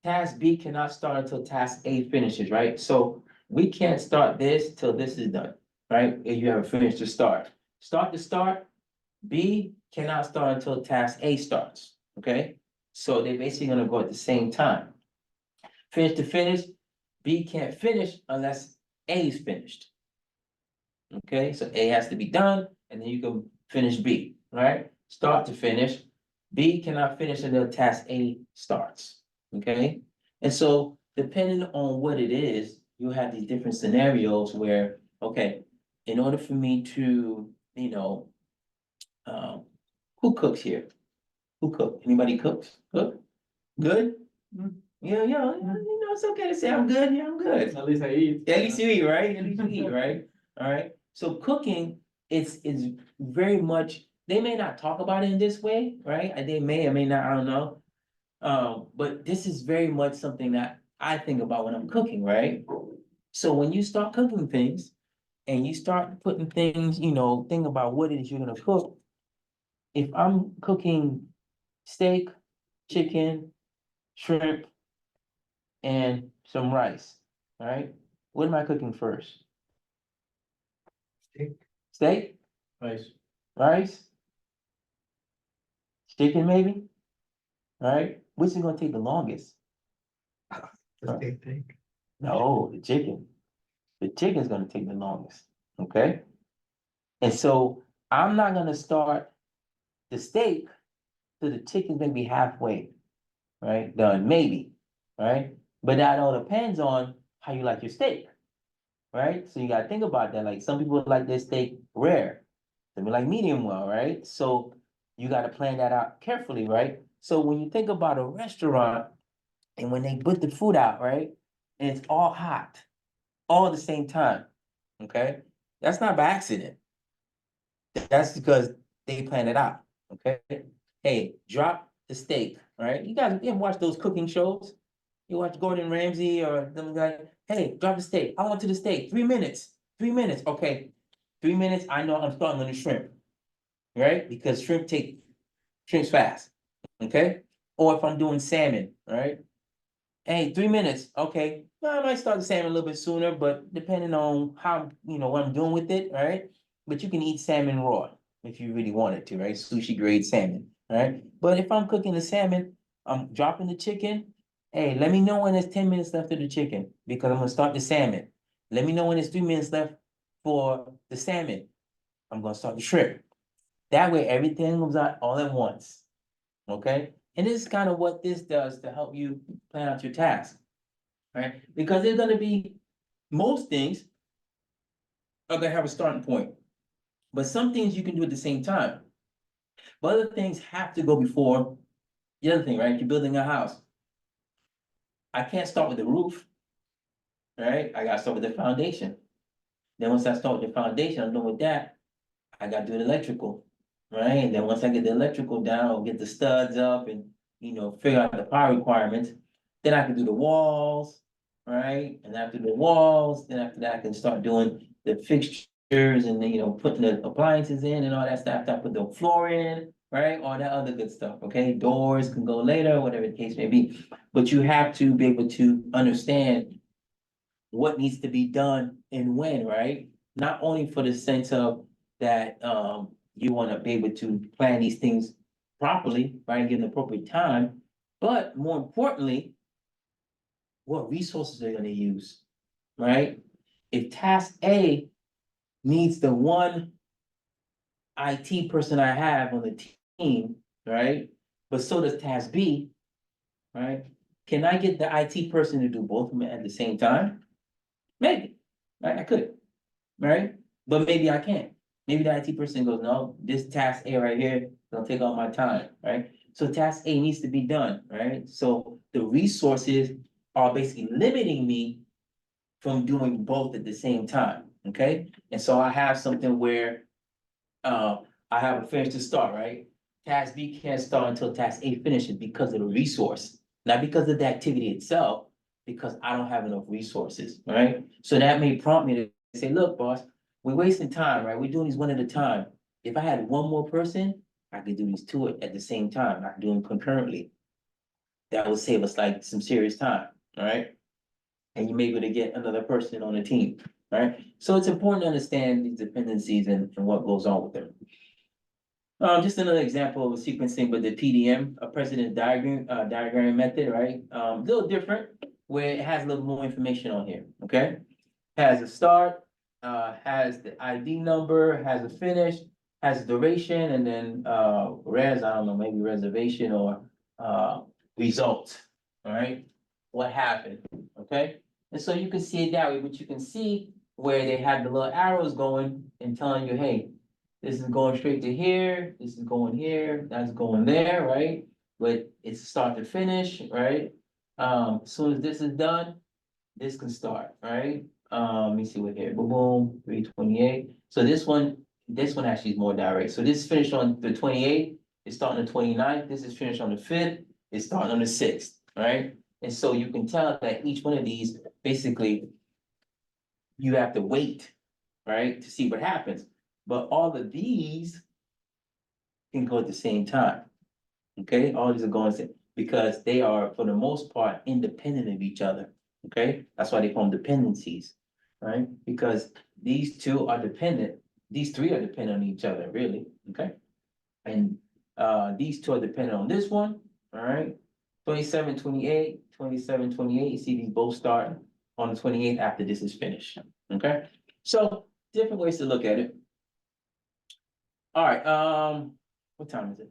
task B cannot start until task A finishes, right? So we can't start this till this is done, right? If you have a finish to start. Start to start, B cannot start until task A starts, okay? So they're basically gonna go at the same time. Finish to finish, B can't finish unless A is finished. Okay, so A has to be done, and then you can finish B, right? Start to finish, B cannot finish until task A starts, okay? And so depending on what it is, you have these different scenarios where, okay, in order for me to, who cooks here? Who cooks? Anybody cooks? Cook? Good? Yeah, it's okay to say I'm good, yeah, I'm good. At least I eat. At least you eat, right? At least you eat, right? All right, so cooking is very much, they may not talk about it in this way, right? They may or may not, I don't know. But this is very much something that I think about when I'm cooking, right? So when you start cooking things and you start putting things, think about what it is you're gonna cook. If I'm cooking steak, chicken, shrimp, and some rice, all right? What am I cooking first? Steak. Steak, Nice. rice? Chicken maybe? All right, which is gonna take the longest? The steak. No, the chicken. The chicken's gonna take the longest, okay? And so I'm not gonna start the steak till the chicken's gonna be halfway, right? Done, maybe, right? But that all depends on how you like your steak, right? So you gotta think about that, like, some people like their steak rare, some people like medium well, right? So you gotta plan that out carefully, right? So when you think about a restaurant, and when they put the food out, right, and it's all hot, all at the same time, okay? That's not by accident. That's because they plan it out, okay? Hey, drop the steak, right? You guys, you ever watch those cooking shows? You watch Gordon Ramsay or them guy, hey, drop the steak. I want to the steak. 3 minutes. 3 minutes. Okay. 3 minutes. I know I'm starting on the shrimp. Right? Because shrimp's fast. Okay. Or if I'm doing salmon, right? Hey, 3 minutes. Okay. Well, I might start the salmon a little bit sooner, but depending on how, what I'm doing with it, right? But you can eat salmon raw if you really wanted to, right? Sushi grade salmon, right? But if I'm cooking the salmon, I'm dropping the chicken. Hey, let me know when there's 10 minutes left of the chicken because I'm gonna start the salmon. Let me know when there's 3 minutes left for the salmon. I'm gonna start the shrimp. That way, everything comes out all at once. Okay? And this is kind of what this does to help you plan out your task. Right? Because there's gonna be most things are gonna have a starting point. But some things you can do at the same time. But other things have to go before the other thing, right? You're building a house. I can't start with the roof, right? I gotta start with the foundation. Then once I start with the foundation, I'm done with that. I gotta do the electrical, right? And then once I get the electrical down, I'll get the studs up and, figure out the power requirements. Then I can do the walls, right? And after the walls, then after that, I can start doing the fixtures and then, putting the appliances in and all that stuff. After I put the floor in, right? All that other good stuff, okay? Doors can go later, whatever the case may be. But you have to be able to understand what needs to be done and when, right? Not only for the sense of that you want to be able to plan these things properly, right, and give the appropriate time, but more importantly, what resources are you gonna use, right? If task A needs the one IT person I have on the team, right? But so does task B, right? Can I get the IT person to do both of them at the same time? Maybe, right? I could, right? But maybe I can't. Maybe the IT person goes, no, this task A right here, gonna take all my time, right? So task A needs to be done, right? So the resources are basically limiting me from doing both at the same time, okay? And so I have something where I have a finish to start, right? Task B can't start until task A finishes because of the resource, not because of the activity itself, because I don't have enough resources, right? So that may prompt me to say, look, boss, we're wasting time, right? We're doing these one at a time. If I had one more person, I could do these two at the same time. I could do them concurrently. That would save us like some serious time, all right? And you may be able to get another person on the team, right? So it's important to understand these dependencies and what goes on with them. Just another example of sequencing, but the PDM, a precedent diagram method, right? A little different, where it has a little more information on here, okay? Has a start, has the ID number, has a finish, has a duration, and then, I don't know, maybe reservation or, result, all right? What happened, okay? And so you can see it that way, but you can see where they had the little arrows going and telling you, hey, this is going straight to here, this is going here, that's going there, right? But it's start to finish, right? As soon as this is done, this can start, right? Let me see what here, boom, boom, 328. So this one actually is more direct. So this is finished on the 28th, it's starting the 29th, this is finished on the 5th, it's starting on the 6th, right? And so you can tell that each one of these, basically, you have to wait, right, to see what happens. But all of these can go at the same time. Okay, all these are going to, because they are, for the most part, independent of each other. Okay, that's why they call them dependencies, right? Because these two are dependent, these three are dependent on each other, really, okay? And these two are dependent on this one, all right? 27, 28, 27, 28. You see these both start on the 28th after this is finished, okay? So different ways to look at it. All right, what time is it?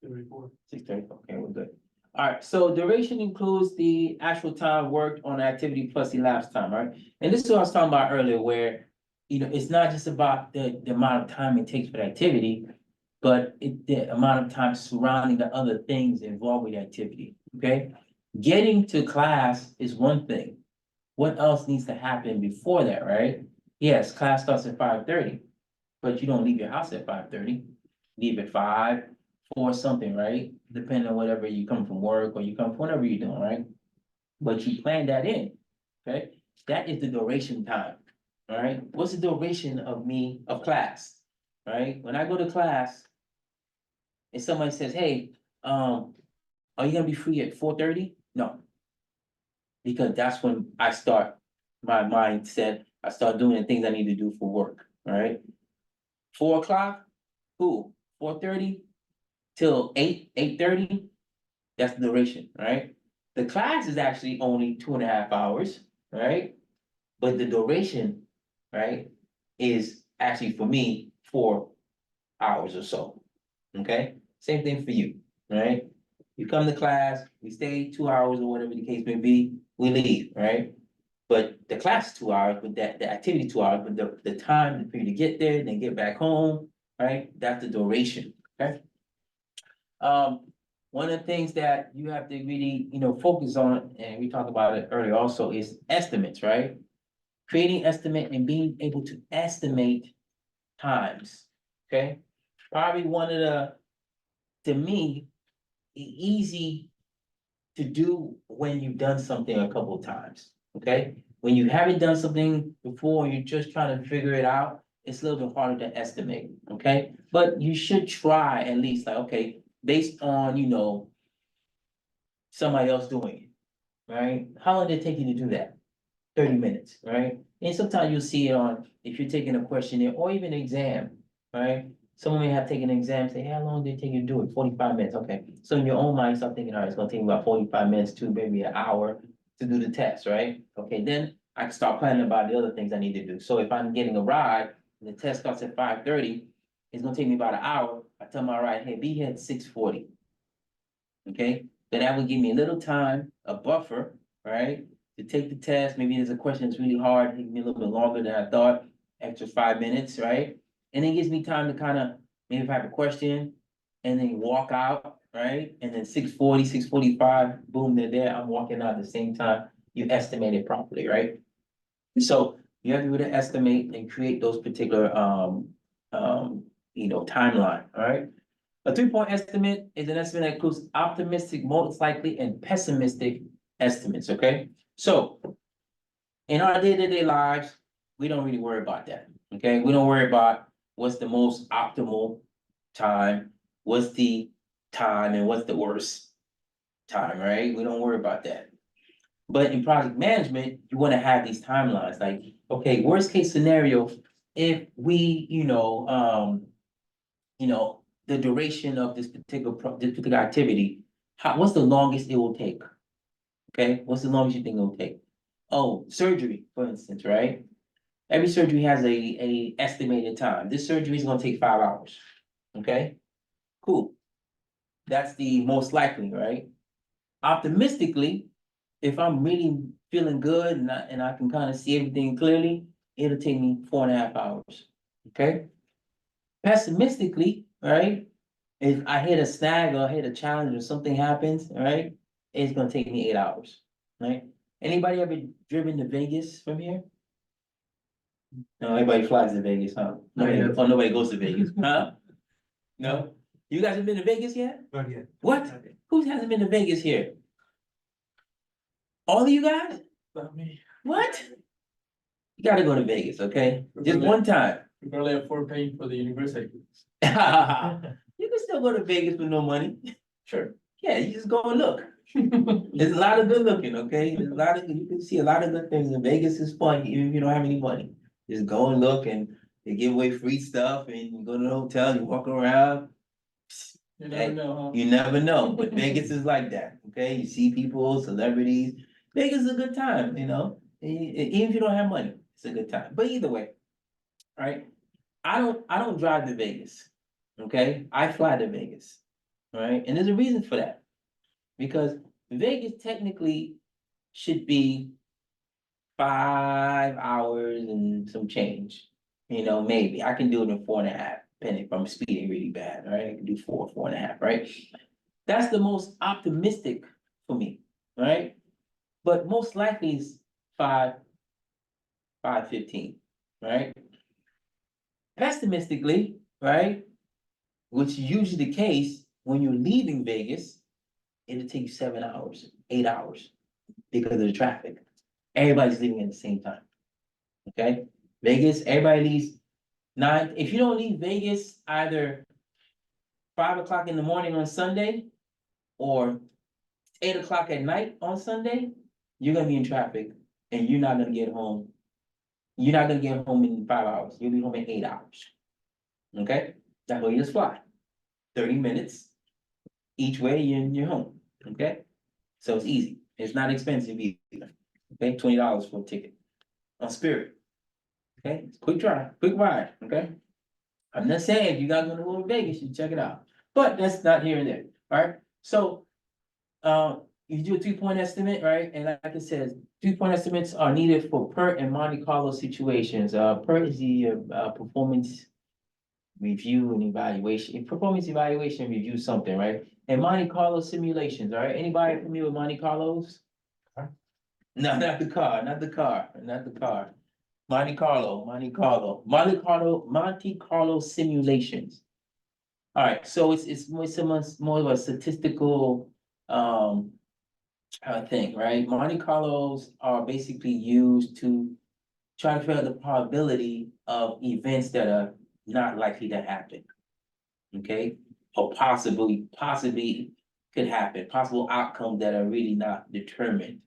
6:34. Okay, we're good. Alright, so duration includes the actual time worked on the activity plus elapsed time, right? And this is what I was talking about earlier, where, it's not just about the amount of time it takes for the activity, but the amount of time surrounding the other things involved with the activity, okay? Getting to class is one thing. What else needs to happen before that, right? Yes, class starts at 5:30, but you don't leave your house at 5:30. Leave at 5, 4 something, right? Depending on whatever you come from work or you come from whatever you're doing, right? But you plan that in, okay? That is the duration time, all right? What's the duration of class, right? When I go to class, and somebody says, hey, are you gonna be free at 4:30? No. Because that's when I start my mindset, I start doing the things I need to do for work, all right? 4 o'clock, cool, 4:30 till 8:30, that's the duration, right? The class is actually only 2.5 hours, right? But the duration, right, is actually for me 4 hours or so. Okay, same thing for you, right? You come to class, we stay 2 hours or whatever the case may be, we leave, right? But the class is 2 hours, but the activity 2 hours, but the time for you to get there and then get back home, right? That's the duration, okay? One of the things that you have to really, focus on, and we talked about it earlier also, is estimates, right? Creating estimate and being able to estimate times, okay? Probably one of to me, easy to do when you've done something a couple of times, okay? When you haven't done something before, you're just trying to figure it out, it's a little bit harder to estimate, okay? But you should try at least, like, okay, based on, somebody else doing it, right? How long did it take you to do that? 30 minutes, right? And sometimes you'll see it on, if you're taking a questionnaire or even an exam, right? Someone may have taken an exam, say, hey, how long did it take you to do it? 45 minutes, okay. So in your own mind, you start thinking, all right, it's gonna take me about 45 minutes to maybe an hour to do the test, right? Okay, then I can start planning about the other things I need to do. So if I'm getting a ride, and the test starts at 5:30, it's gonna take me about an hour. I tell my ride, hey, be here at 6:40. Okay, then that would give me a little time, a buffer, right? To take the test, maybe there's a question that's really hard, take me a little bit longer than I thought, extra 5 minutes, right? And it gives me time to kind of, maybe if I have a question, and then walk out, right? And then 6:40, 6:45, boom, they're there, I'm walking out at the same time, you estimate it properly, right? So you have to be able to estimate and create those particular, timeline, all right? A 3-point estimate is an estimate that includes optimistic, most likely, and pessimistic estimates, okay? So in our day-to-day lives, we don't really worry about that, okay? We don't worry about what's the most optimal time, what's the time, and what's the worst time, right? We don't worry about that. But in project management, you wanna have these timelines, like, okay, worst case scenario, if we, the duration of this particular activity, what's the longest it will take? Okay, what's the longest you think it will take? Oh, surgery, for instance, right? Every surgery has a estimated time. This surgery is gonna take 5 hours. Okay, cool. That's the most likely, right? Optimistically, if I'm really feeling good and I can kind of see everything clearly, it'll take me 4.5 hours. Okay? Pessimistically, right? If I hit a snag or hit a challenge or something happens, all right, it's gonna take me 8 hours, right? Anybody ever driven to Vegas from here? No, everybody flies to Vegas, huh? Nobody, yet. oh, nobody goes to Vegas, huh? No? You guys have been to Vegas yet? Not yet. What? Who hasn't been to Vegas here? All of you guys? What? You gotta go to Vegas, okay? Just one time. We probably afford paying for the university. You can still go to Vegas with no money. Sure. Yeah, you just go and look. There's a lot of good looking, okay? There's a lot of, you can see a lot of good things, and Vegas is fun, even if you don't have any money. Just go and look, and they give away free stuff, and you go to the hotel, you walk around. You never know, You never know, but Vegas is like that, okay? You see people, celebrities. Vegas is a good time, even if you don't have money, it's a good time. But either way, right? I don't drive to Vegas, okay? I fly to Vegas, all right? And there's a reason for that. Because Vegas technically should be 5 hours and some change. You know, maybe I can do it in 4.5, depending if I'm speeding really bad, right? I can do 4.5, right? That's the most optimistic for me, right? But most likely is 5:15, right? Pessimistically, right? Which is usually the case when you're leaving Vegas, it'll take you 7 hours, 8 hours because of the traffic. Everybody's leaving at the same time. Okay? Vegas, everybody leaves 9. If you don't leave Vegas either 5 o'clock in the morning on Sunday or 8 o'clock at night on Sunday, you're gonna be in traffic and you're not gonna get home. You're not gonna get home in 5 hours. You'll be home in 8 hours. Okay? That's why you just fly. 30 minutes each way, you're home. Okay? So it's easy. It's not expensive either. Okay, $20 for a ticket on Spirit. Okay, it's quick drive, quick ride. Okay, I'm not saying if you guys want to go to Vegas, you check it out, but that's not here and there. All right, so you do a 3-point estimate, right? And like I said, 3-point estimates are needed for PERT and Monte Carlo situations. PERT is the performance review and evaluation, performance evaluation review something, right? And Monte Carlo simulations, all right? Anybody familiar with Monte Carlos? Huh? No, not the car, not the car, not the car. Monte Carlo simulations. All right, so it's more of a statistical thing, right? Monte Carlos are basically used to try to figure out the probability of events that are not likely to happen. Okay, or possibly could happen, possible outcomes that are really not determined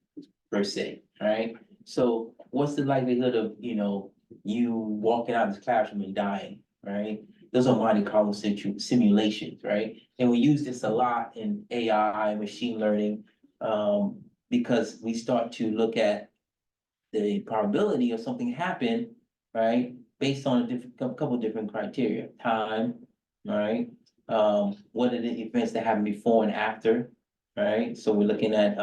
per se, right? So what's the likelihood of, you walking out of this classroom and dying, right? Those are Monte Carlo simulations, right? And we use this a lot in AI, machine learning, because we start to look at the probability of something happen, right? Based on couple different criteria, time, right? What are the events that happen before and after, right? So we're looking at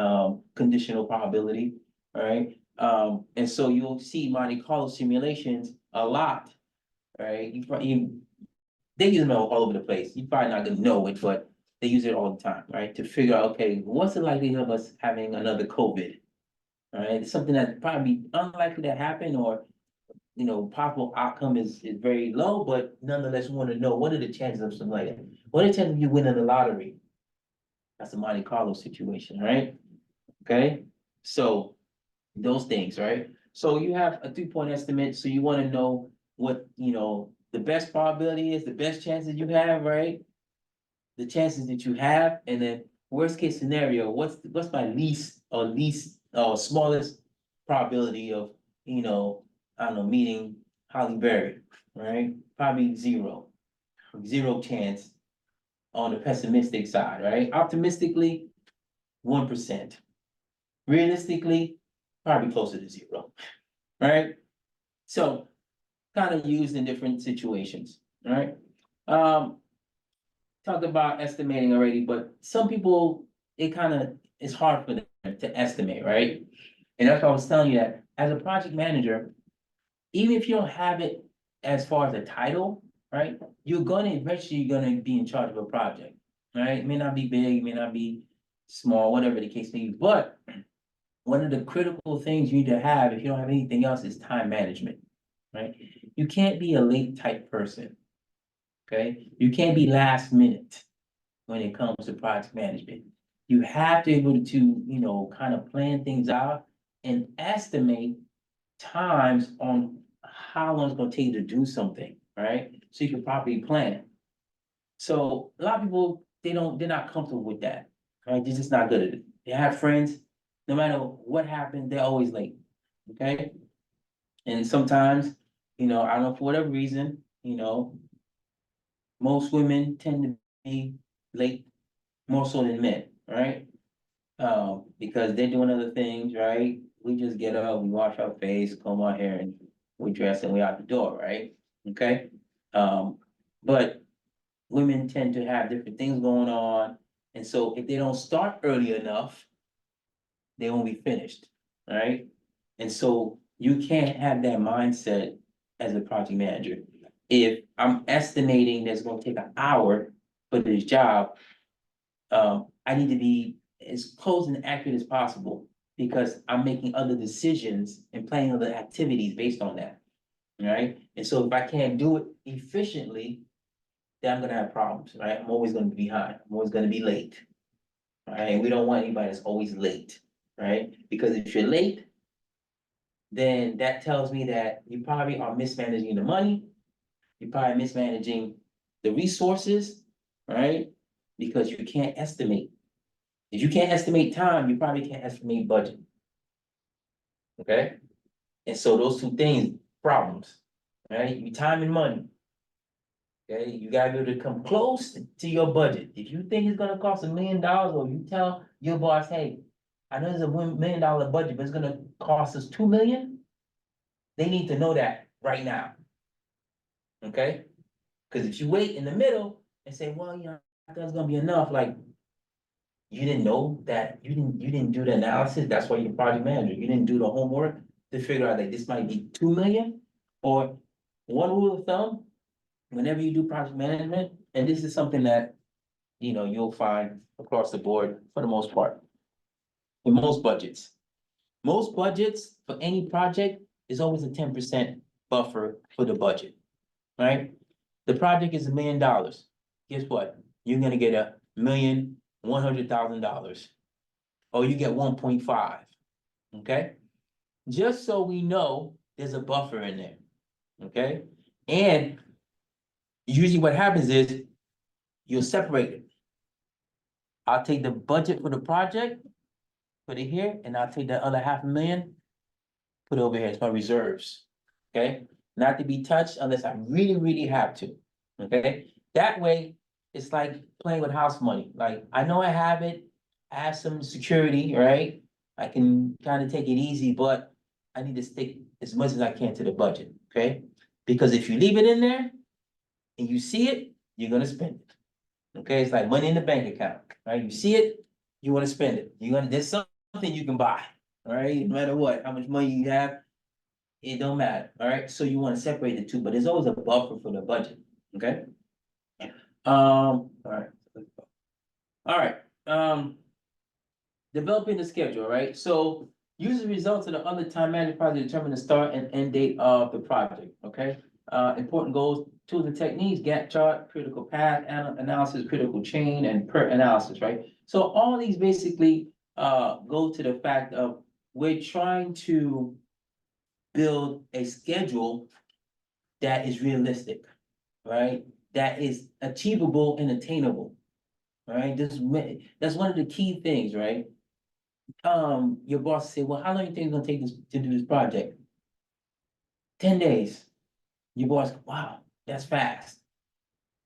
conditional probability, right? And so you'll see Monte Carlo simulations a lot, right? They use them all over the place. You're probably not gonna know it, but they use it all the time, right? To figure out, okay, what's the likelihood of us having another COVID? All right, it's something that's probably unlikely to happen, or possible outcome is very low, but nonetheless, we want to know what are the chances of something like that? What are the chances of you winning the lottery? That's a Monte Carlo situation, right? Okay, so those things, right? So you have a 3-point estimate, so you want to know what the best probability is, the best chances you have, right? The chances that you have, and then worst case scenario, what's my least smallest probability of, I don't know, meeting Holly Berry, right? Probably zero chance on the pessimistic side, right? Optimistically, 1%. Realistically, probably closer to 0, right? So kind of used in different situations, right? Talked about estimating already, but some people, it's hard for them to estimate, right? And that's why I was telling you that as a project manager, even if you don't have it as far as a title, right? You're eventually be in charge of a project, right? It may not be big, it may not be small, whatever the case may be, but one of the critical things you need to have, if you don't have anything else, is time management, right? You can't be a late type person, okay? You can't be last minute when it comes to project management. You have to be able to, kind of plan things out and estimate times on how long it's gonna take you to do something, right? So you can properly plan. So a lot of people, they're not comfortable with that, right? They're just not good at it. They have friends, no matter what happened, they're always late, okay? And sometimes, I don't know, for whatever reason, most women tend to be late more so than men, right? Because they're doing other things, right? We just get up, we wash our face, comb our hair, and we dress and we out the door, right? Okay? But women tend to have different things going on, And so if they don't start early enough, they won't be finished, right? And so you can't have that mindset as a project manager. If I'm estimating that's gonna take an hour for this job, I need to be as close and accurate as possible because I'm making other decisions and planning other activities based on that. Right? And so if I can't do it efficiently, then I'm gonna have problems, right? I'm always gonna be behind. I'm always gonna be late. Right? And we don't want anybody that's always late, right? Because if you're late, then that tells me that you probably are mismanaging the money. You're probably mismanaging the resources, right? Because you can't estimate. If you can't estimate time, you probably can't estimate budget. Okay? And so those two things, problems, right? You time and money. Okay, you gotta be able to come close to your budget. If you think it's gonna cost $1 million, or you tell your boss, hey, I know there's a $1 million budget, but it's gonna cost us 2 million. They need to know that right now. Okay? Cause if you wait in the middle and say, well, you know, that's gonna be enough, like. You didn't know that, you didn't do the analysis, that's why you're project manager, you didn't do the homework to figure out that this might be 2 million. Or one rule of thumb, whenever you do project management, and this is something that, you know, you'll find across the board for the most part. In most budgets for any project is always a 10% buffer for the budget, right? The project is $1 million. Guess what? You're gonna get $1,100,000. Or you get 1.5, okay? Just so we know there's a buffer in there, okay? And usually what happens is you'll separate it. I'll take the budget for the project, put it here, and I'll take that other $500,000, put it over here, it's my reserves, okay? Not to be touched unless I really, really have to, okay? That way, it's like playing with house money, like, I know I have it, I have some security, right? I can kind of take it easy, but I need to stick as much as I can to the budget, okay? Because if you leave it in there and you see it, you're gonna spend it. Okay, it's like money in the bank account, right? You see it, you wanna spend it. There's something you can buy, all right? No matter what, how much money you have, it don't matter, all right? So you wanna separate the two, but there's always a buffer for the budget, okay? All right. All right, developing the schedule, right? So use the results of the other time management project to determine the start and end date of the project, okay? Important goals, tools and techniques, Gantt chart, critical path, analysis, critical chain, and PERT analysis, right? So all these basically go to the fact of we're trying to build a schedule that is realistic, right? That is achievable and attainable, right? That's one of the key things, right? Your boss say, well, how long do you think it's gonna take to do this project? 10 days. Your boss, wow, that's fast.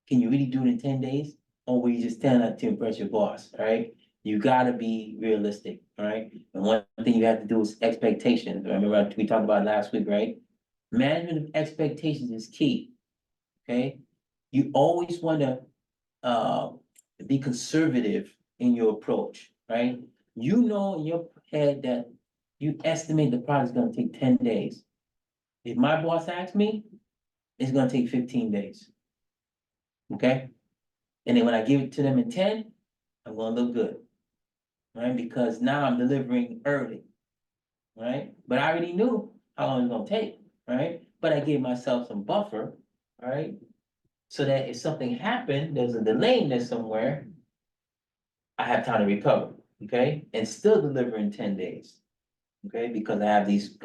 Can you really do it in 10 days? Or will you just stand up to impress your boss, right? You gotta be realistic, right? And one thing you have to do is expectations. Remember, we talked about last week, right? Management of expectations is key, okay? You always wanna be conservative in your approach, right? You know in your head that you estimate the project's gonna take 10 days. If my boss asks me, it's gonna take 15 days. Okay? And then when I give it to them in 10, I'm gonna look good. Right? Because now I'm delivering early. Right? But I already knew how long it's gonna take, right? But I gave myself some buffer, right? So that if something happened, there's a delay in there somewhere, I have time to recover, okay? And still deliver in 10 days. Okay, because I have these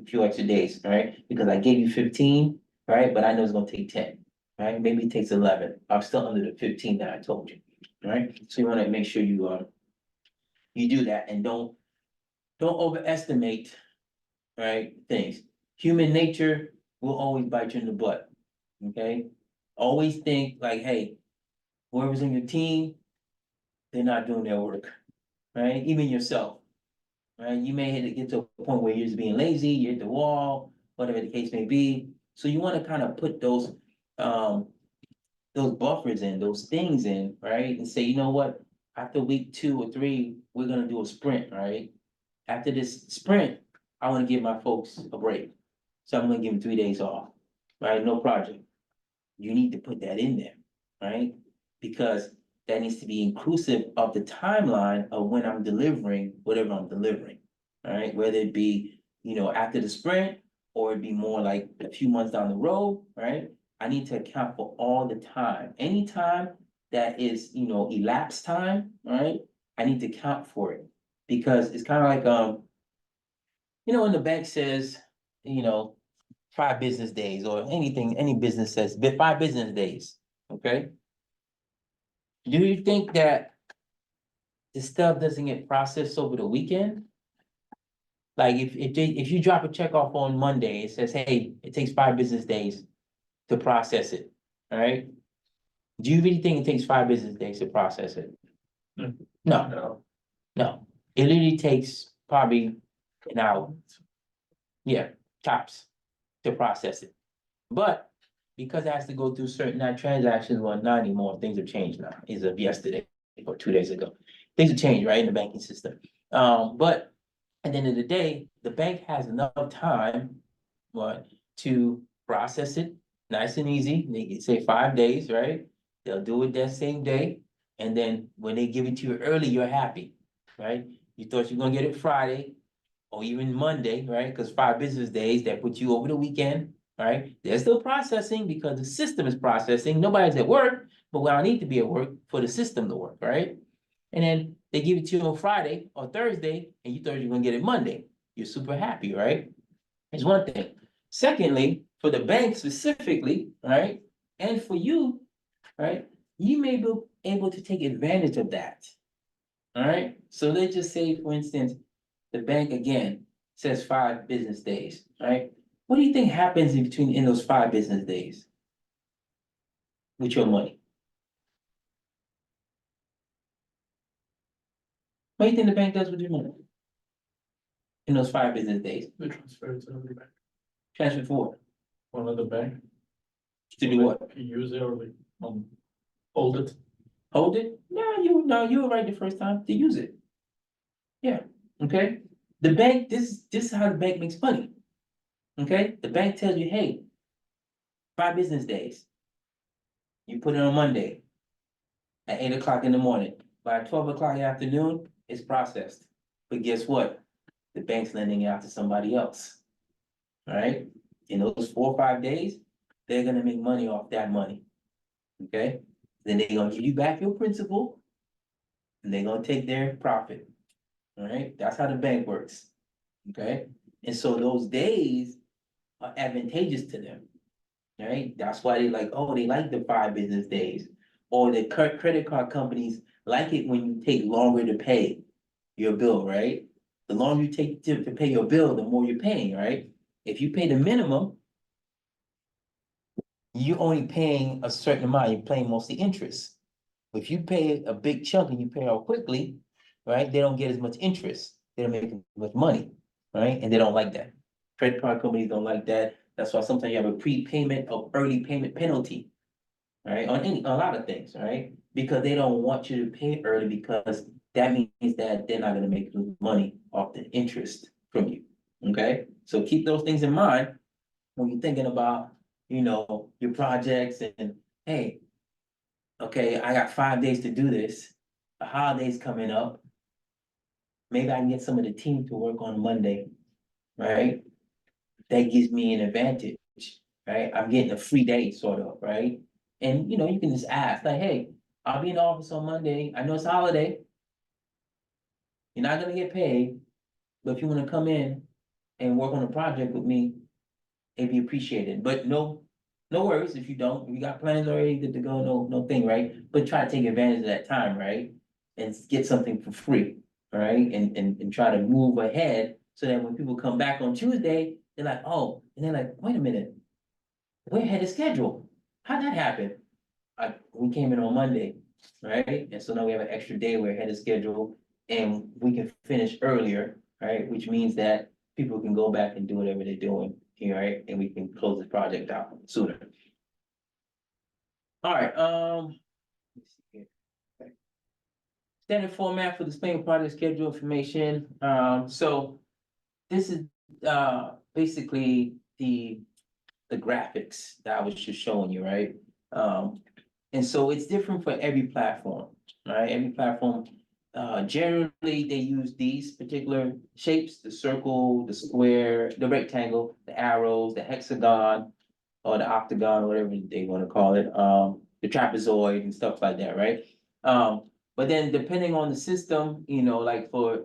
few extra days, right? Because I gave you 15, right? But I know it's gonna take 10, right? Maybe it takes 11. I'm still under the 15 that I told you, right? So you wanna make sure you do that and don't overestimate, right, things. Human nature will always bite you in the butt, okay? Always think like, hey, whoever's in your team, they're not doing their work, right? Even yourself. Right, you may hit to get to a point where you're just being lazy, you hit the wall, whatever the case may be. So you wanna kind of put those buffers in, those things in, right? And say, you know what? after week 2 or 3, we're gonna do a sprint, right? After this sprint, I wanna give my folks a break. So I'm gonna give them 3 days off, right? No project. You need to put that in there, right? Because that needs to be inclusive of the timeline of when I'm delivering whatever I'm delivering. All right, whether it be, after the sprint, or it be more like a few months down the road, right? I need to account for all the time. Any time that is, elapsed time, right? I need to account for it. Because it's kind of like, when the bank says, 5 business days, or anything, any business says, 5 business days, okay? Do you think that the stuff doesn't get processed over the weekend? Like if you drop a check off on Monday, it says, hey, it takes 5 business days to process it, all right? Do you really think it takes 5 business days to process it? No. No, No. no. It literally takes probably an hour. Yeah, tops to process it. But because it has to go through certain transactions, well, not anymore, things have changed now, as of yesterday or 2 days ago. Things have changed, right, in the banking system. But at the end of the day, the bank has enough time, to process it nice and easy. They can say 5 days, right? They'll do it that same day. And then when they give it to you early, you're happy, right? You thought you're gonna get it Friday or even Monday, right? Because 5 business days, that put you over the weekend, right? They're still processing because the system is processing. Nobody's at work, but we all need to be at work for the system to work, right? And then they give it to you on Friday or Thursday, and you thought you were gonna get it Monday. You're super happy, right? It's one thing. Secondly, for the bank specifically, right? And for you, right? You may be able to take advantage of that. All right, so let's just say, for instance, the bank again says 5 business days, right? What do you think happens in those 5 business days with your money? What do you think the bank does with your money in those 5 business days? They transfer it to another bank, Transfer for what? one other bank. To do what? You use it or hold it. Hold it? No, you were right the first time to use it. Yeah, okay. The bank, this is how the bank makes money. Okay, the bank tells you, hey, 5 business days. You put it on Monday at 8 o'clock in the morning. By 12 o'clock in the afternoon, it's processed. But guess what? The bank's lending it out to somebody else. All right? In those 4 or 5 days, they're gonna make money off that money. Okay? Then they're gonna give you back your principal, and they're gonna take their profit. All right? That's how the bank works. Okay? And so those days are advantageous to them. Right? That's why they like the 5 business days. Or the credit card companies like it when you take longer to pay your bill, right? The longer you take to pay your bill, the more you're paying, right? If you pay the minimum, you're only paying a certain amount, you're paying mostly interest. If you pay a big chunk and you pay it out quickly, right, they don't get as much interest, they don't make as much money, right? And they don't like that. Credit card companies don't like that. That's why sometimes you have a prepayment or early payment penalty, right, on a lot of things, right? Because they don't want you to pay early, because that means that they're not gonna make money off the interest from you, okay? So keep those things in mind when you're thinking about, your projects and, hey, okay, I got 5 days to do this, the holiday's coming up. Maybe I can get some of the team to work on Monday, right? That gives me an advantage, right? I'm getting a free day, sort of, right? And you can just ask, like, hey, I'll be in the office on Monday. I know it's a holiday. You're not gonna get paid, but if you wanna come in and work on a project with me, it'd be appreciated. But no worries if you don't. We got plans already good to go, no thing, right? But try to take advantage of that time, right? And get something for free, all right? And try to move ahead so that when people come back on Tuesday, they're like, oh, and they're like, wait a minute, we're ahead of schedule. How'd that happen? We came in on Monday, right? And so now we have an extra day, we're ahead of schedule, and we can finish earlier, right? Which means that people can go back and do whatever they're doing here, right? And we can close this project out sooner. All right, let's see here. Okay. standard format for displaying project schedule information, so this is, basically the graphics that I was just showing you, right? And so it's different for every platform, right? Every platform, generally, they use these particular shapes, the circle, the square, the rectangle, the arrows, the hexagon, or the octagon, whatever they wanna call it, the trapezoid and stuff like that, right? But then depending on the system, you know, like for,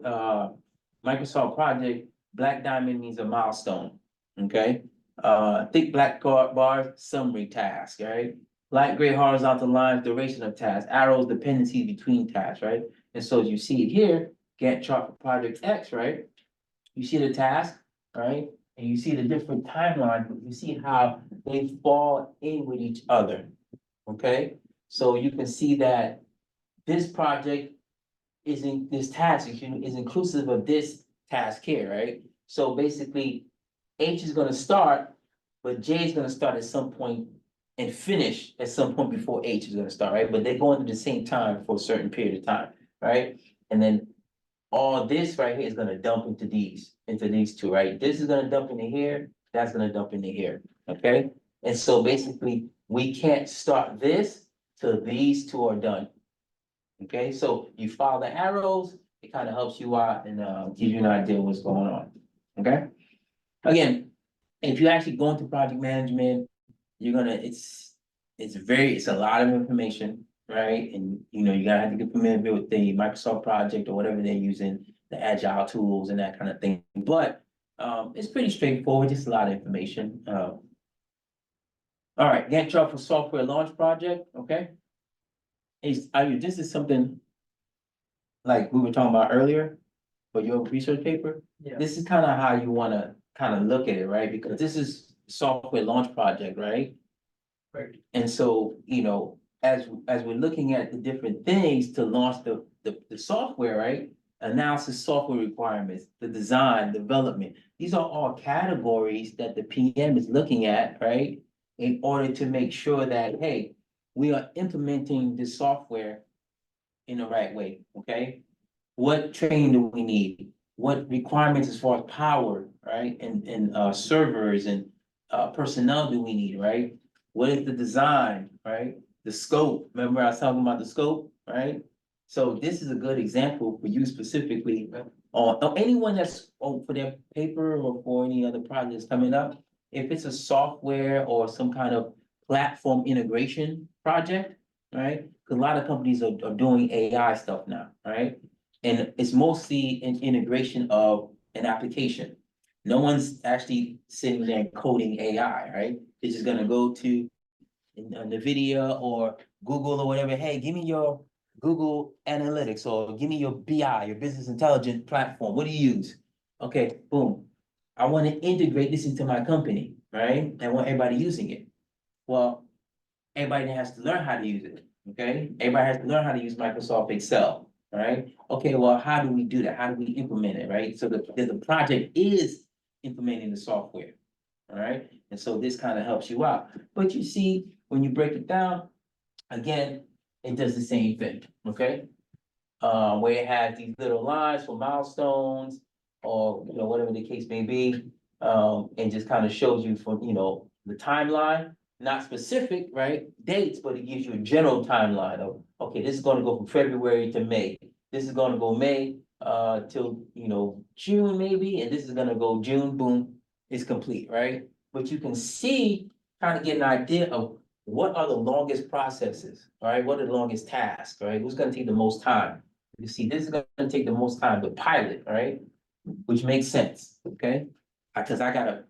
Microsoft Project, black diamond means a milestone, okay? Thick black bars, summary task, right? Light gray horizontal lines, duration of task, arrows, dependencies between tasks, right? And so as you see it here, Gantt chart for project X, right? You see the task, right? And you see the different timelines, but you see how they fall in with each other, okay? So you can see that this project this task is inclusive of this task here, right? So basically, H is gonna start, but J is gonna start at some point and finish at some point before H is gonna start, right? But they're going at the same time for a certain period of time, right? And then all this right here is gonna dump into these two, right? This is gonna dump into here, that's gonna dump into here, okay? And so basically, we can't start this till these two are done. Okay, so you follow the arrows, it kind of helps you out and gives you an idea of what's going on, okay? Again, if you actually go into project management, you're gonna, it's a lot of information, right? And you know, you gotta have to get familiar with the Microsoft project or whatever they're using, the agile tools and that kind of thing. But it's pretty straightforward, just a lot of information. All right, Gantt chart for software launch project, okay? This is something like we were talking about earlier for your research paper. Yeah. This is kind of how you want to kind of look at it, right? Because this is software launch project, right? Right. And so, you know, as we're looking at the different things to launch the software, right? Analysis, software requirements, the design, development. These are all categories that the PM is looking at, right? In order to make sure that, hey, we are implementing this software in the right way, okay? What training do we need? What requirements as far as power, right? And servers and personnel do we need, right? What is the design, right? The scope, remember I was talking about the scope, right? So this is a good example for you specifically on anyone that's for their paper or for any other projects coming up. If it's a software or some kind of platform integration project, right? Because a lot of companies are doing AI stuff now, right? And it's mostly an integration of an application. No one's actually sitting there and coding AI, right? They're just gonna go to NVIDIA or Google or whatever, hey, give me your Google Analytics or give me your BI, your business intelligence platform. What do you use? Okay, boom. I want to integrate this into my company, right? I want everybody using it. Well, everybody has to learn how to use it, okay? Everybody has to learn how to use Microsoft Excel, all right? Okay, well, how do we do that? How do we implement it, right? So the project is implementing the software, all right? And so this kind of helps you out. But you see, when you break it down, again, it does the same thing, okay? Where it has these little lines for milestones or, you know, whatever the case may be. And just kind of shows you from, you know, the timeline, not specific, right, dates, but it gives you a general timeline of, okay, this is gonna go from February to May. This is gonna go May, till, you know, June maybe, and this is gonna go June, boom, it's complete, right? But you can see, kind of get an idea of what are the longest processes, all right? What are the longest tasks, right? Who's gonna take the most time? You see, this is gonna take the most time, the pilot, right? Which makes sense, okay? Because I gotta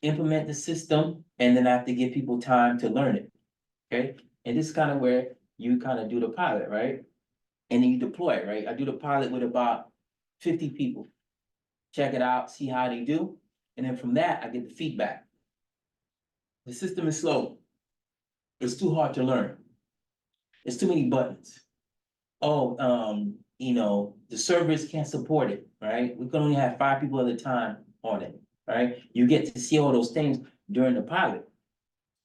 implement the system and then I have to give people time to learn it, okay? And this is kind of where you kind of do the pilot, right? And then you deploy it, right? I do the pilot with about 50 people. Check it out, see how they do, and then from that, I get the feedback. The system is slow. It's too hard to learn. It's too many buttons. Oh, you know, the servers can't support it, right? We can only have 5 people at a time on it, right? You get to see all those things during the pilot.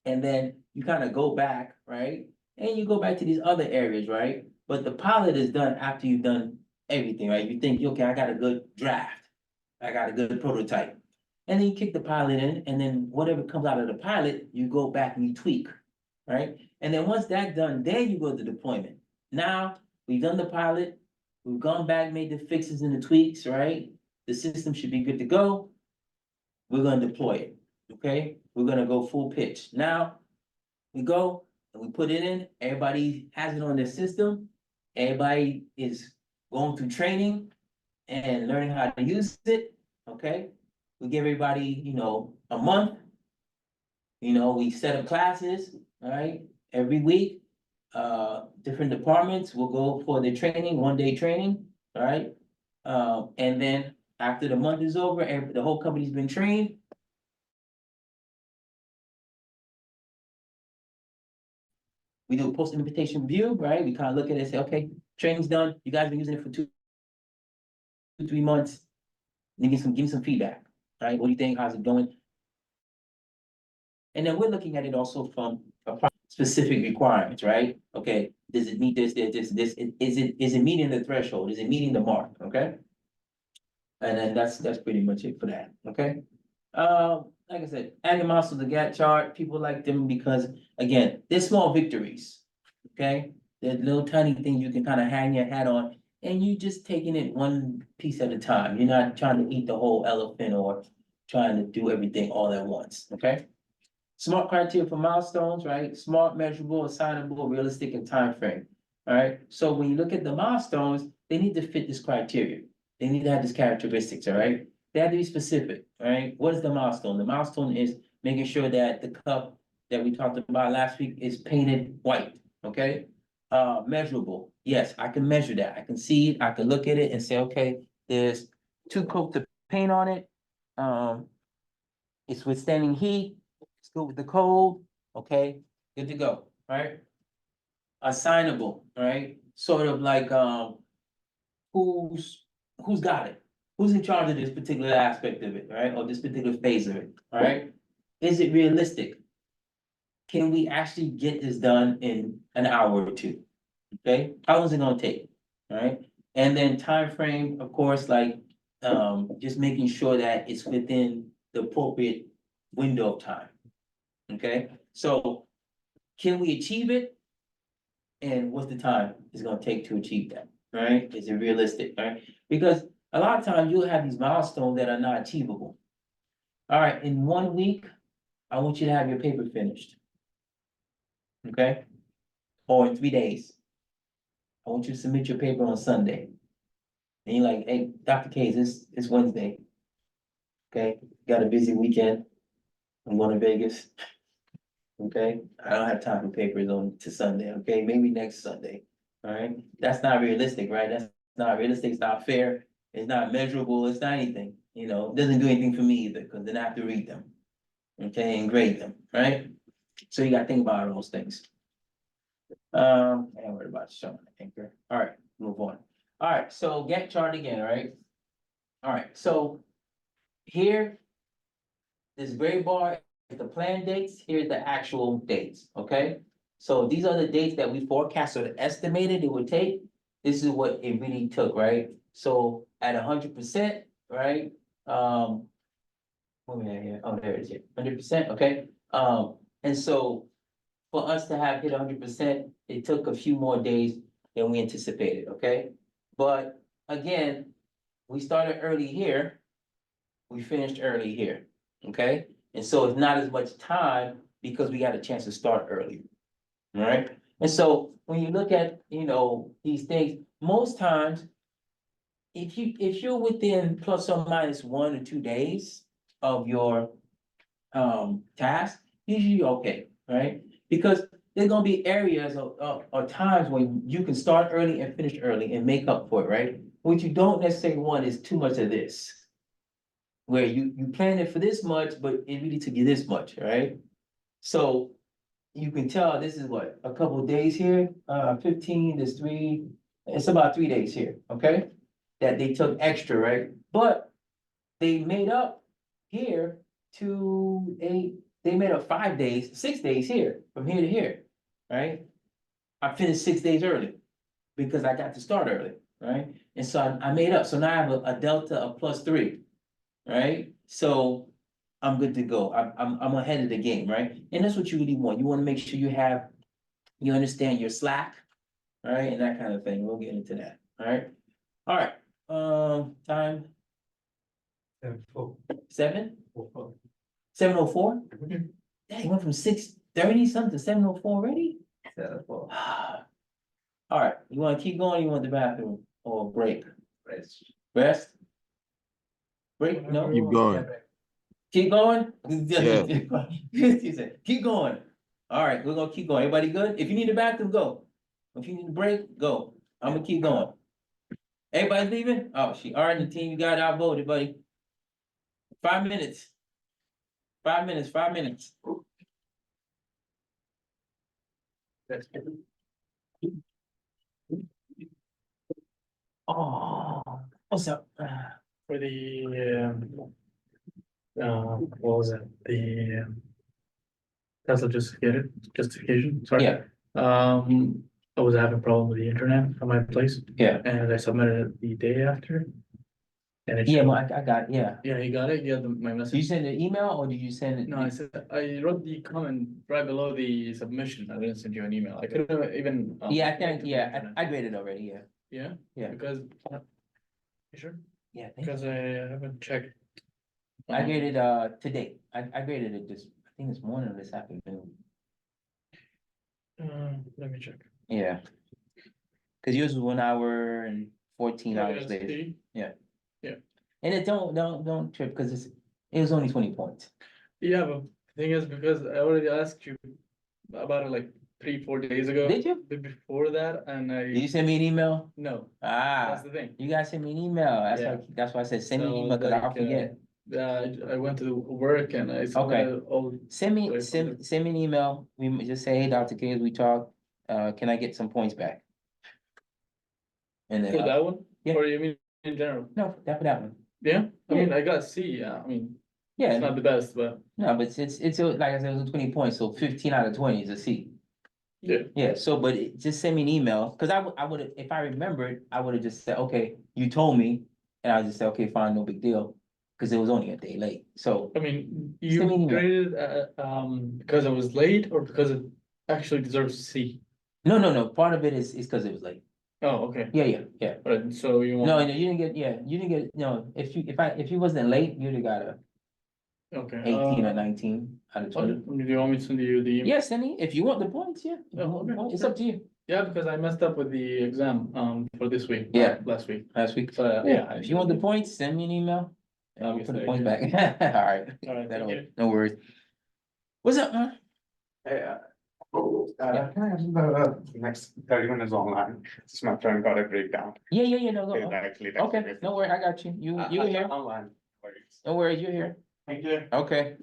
And then you kind of go back, right? And you go back to these other areas, right? But the pilot is done after you've done everything, right? You think, okay, I got a good draft. I got a good prototype. And then you kick the pilot in, and then whatever comes out of the pilot, you go back and you tweak, right? And then once that's done, then you go to deployment. Now, we've done the pilot, we've gone back, made the fixes and the tweaks, right? The system should be good to go. We're gonna deploy it, okay? We're gonna go full pitch. Now, we go and we put it in, everybody has it on their system. Everybody is going through training and learning how to use it, okay? We give everybody, a month. We set up classes, all right, every week. Different departments will go for the training, 1-day training, all right? And then after the month is over, the whole company's been trained. We do a post-implementation review, right? We kind of look at it and say, okay, training's done. You guys been using it for 3 months. Give me some feedback, right? What do you think? How's it going? And then we're looking at it also from specific requirements, right? Okay, does it meet this? Is it meeting the threshold? Is it meeting the mark? Okay. And then that's pretty much it for that, okay? Like I said, adding milestones to the Gantt chart, people like them because, again, they're small victories, okay? They're little tiny things you can kind of hang your hat on, and you just taking it one piece at a time. You're not trying to eat the whole elephant or trying to do everything all at once, okay? Smart criteria for milestones, right? Smart, measurable, assignable, realistic, and time frame. All right, so when you look at the milestones, they need to fit this criteria. They need to have these characteristics, all right? They have to be specific, all right? What is the milestone? The milestone is making sure that the cup that we talked about last week is painted white, okay? Measurable, yes, I can measure that. I can see it, I can look at it and say, okay, there's 2 coats of paint on it. It's withstanding heat, it's good with the cold, okay, good to go, right? Assignable, right? Sort of like, who's got it? Who's in charge of this particular aspect of it, right? Or this particular phase of it, all right? Is it realistic? Can we actually get this done in an hour or 2? Okay, how long is it gonna take, all right? And then time frame, of course, like, just making sure that it's within the appropriate window of time. Okay, so can we achieve it? And what's the time it's gonna take to achieve that, right? Is it realistic, right? Because a lot of times you'll have these milestones that are not achievable. All right, in 1 week, I want you to have your paper finished. Okay? Or in 3 days. I want you to submit your paper on Sunday. And you're like, hey, Dr. Case, it's Wednesday. Okay, got a busy weekend. I'm going to Vegas. Okay, I don't have time for papers on to Sunday, okay, maybe next Sunday, all right? That's not realistic, right? That's not realistic, it's not fair, it's not measurable, it's not anything, it doesn't do anything for me either, because then I have to read them. Okay, and grade them, right? So you gotta think about all those things. I ain't worried about showing the anchor, all right, move on. All right, so Gantt chart again, all right? All right, so here, this gray bar is the planned dates, here's the actual dates, okay? So these are the dates that we forecast or estimated it would take. This is what it really took, right? So at 100%, right? What we at here? Oh, there it is, 100%, okay? And so for us to have hit 100%, it took a few more days than we anticipated, okay? But again, we started early here, we finished early here, okay? And so it's not as much time because we got a chance to start early. All right, and so when you look at, these things, most times. If you're within plus or minus 1 or 2 days of your task, usually okay, right? Because there's gonna be areas or times when you can start early and finish early and make up for it, right? What you don't necessarily want is too much of this. Where you planned it for this much, but it really took you this much, right? So you can tell this is what, a couple of days here, 15, there's 3, it's about 3 days here, okay? That they took extra, right? But they made up here they made up 5 days, 6 days here, from here to here, right? I finished 6 days early, because I got to start early, right? And so I made up, so now I have a delta of +3, right? So I'm good to go, I'm ahead of the game, right? And that's what you really want, you wanna make sure you understand your slack, right, and that kind of thing, we'll get into that, alright? Alright, time Four. 7:04? Dang, went from 6:30 something to 7:04 already? Therefore, Alright, you wanna keep going, you want the bathroom or break? rest. Rest? Break, no? Keep going. Keep going? Yeah. He said, keep going. Alright, we're gonna keep going. Everybody good? If you need a bathroom, go. If you need a break, go. I'm gonna keep going. Everybody leaving? Oh, alright, the team, you got outvoted, buddy. 5 minutes. 5 minutes, 5 minutes. Oh, what's up? For the, what was it, the Tesla justification, sorry. Yeah, I was having a problem with the internet at my place, yeah, and I submitted it the day after. And it yeah, showed, well, I got, yeah. yeah, you got it, you got my Did you message. send an email or did you send it? No, I wrote the comment right below the submission, I didn't send you an email, I could have even. Yeah, I think, connected the yeah, internet. I graded already, yeah, Yeah? Yeah. Because, you sure? yeah. I think- Because I haven't checked. I graded, today, I graded it I think this morning or this afternoon, Let me check. yeah. Cause yours was 1 hour and 14 hours later, see. and it don't trip, cause it was only 20 points. Yeah, but the thing is, because I already asked you about it like 3-4 days ago. Did you? Before that, and Did you I, send me an email? no, Ah, that's the thing. you guys send me an email, Yeah. that's why I said send me an So, email, cause I'll like, forget. I went to work and I submitted all. Send me, Sorry, send me an email, just say, hey, Dr. K, as we talked, can I get some points back? And then, For that one? yeah. Or you mean in general? no, for that one, Yeah, I Yeah. mean, I got C, yeah, I mean, yeah, it's not the best, but no, but like I said, it was 20 points, so 15 out of 20 is a C. yeah. Yeah, so, but just send me an email, cause I would have, if I remembered, I would have just said, okay, you told me. And I just said, okay, fine, no big deal, cause it was only a day late, so, I mean, Send me an you email. graded, because I was late or because it actually deserves C? no, part of it is cause it was late, Oh, okay, yeah. alright, so you No, want, you didn't get, no, if you wasn't late, you'd have got a okay. 18 or 19 out of 20. Do you want me to send you the? Yes, Cindy, if you want the points, yeah. If you Oh, want the okay, points, It's sure. up to you. Yeah, because I messed up with the exam, for this week. Yeah. Last week, Last week. so, Yeah, if you want the points, send me an email. And I'll put the Obviously, points back. Alright. Alright, thank you. No worries. What's up, man? Yeah. Can I have the next 30 minutes online? Just my friend got a breakdown. Yeah, no, They go. actually texted Okay, me. no worry, I got you. You here. Online. Worries. No worries, you're here. Thank you. Okay.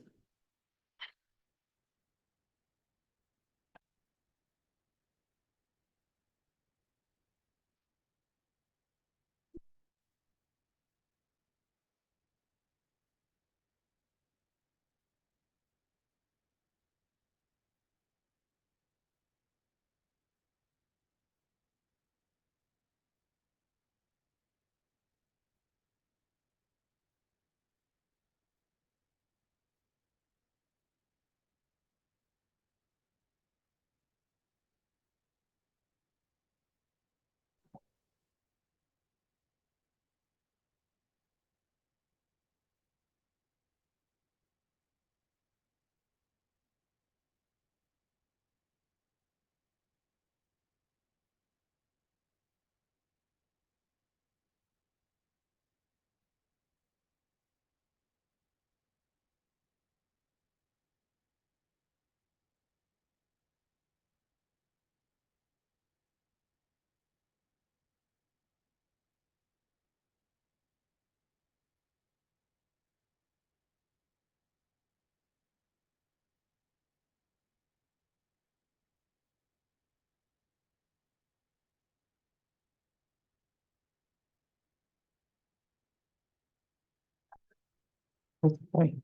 What's the point?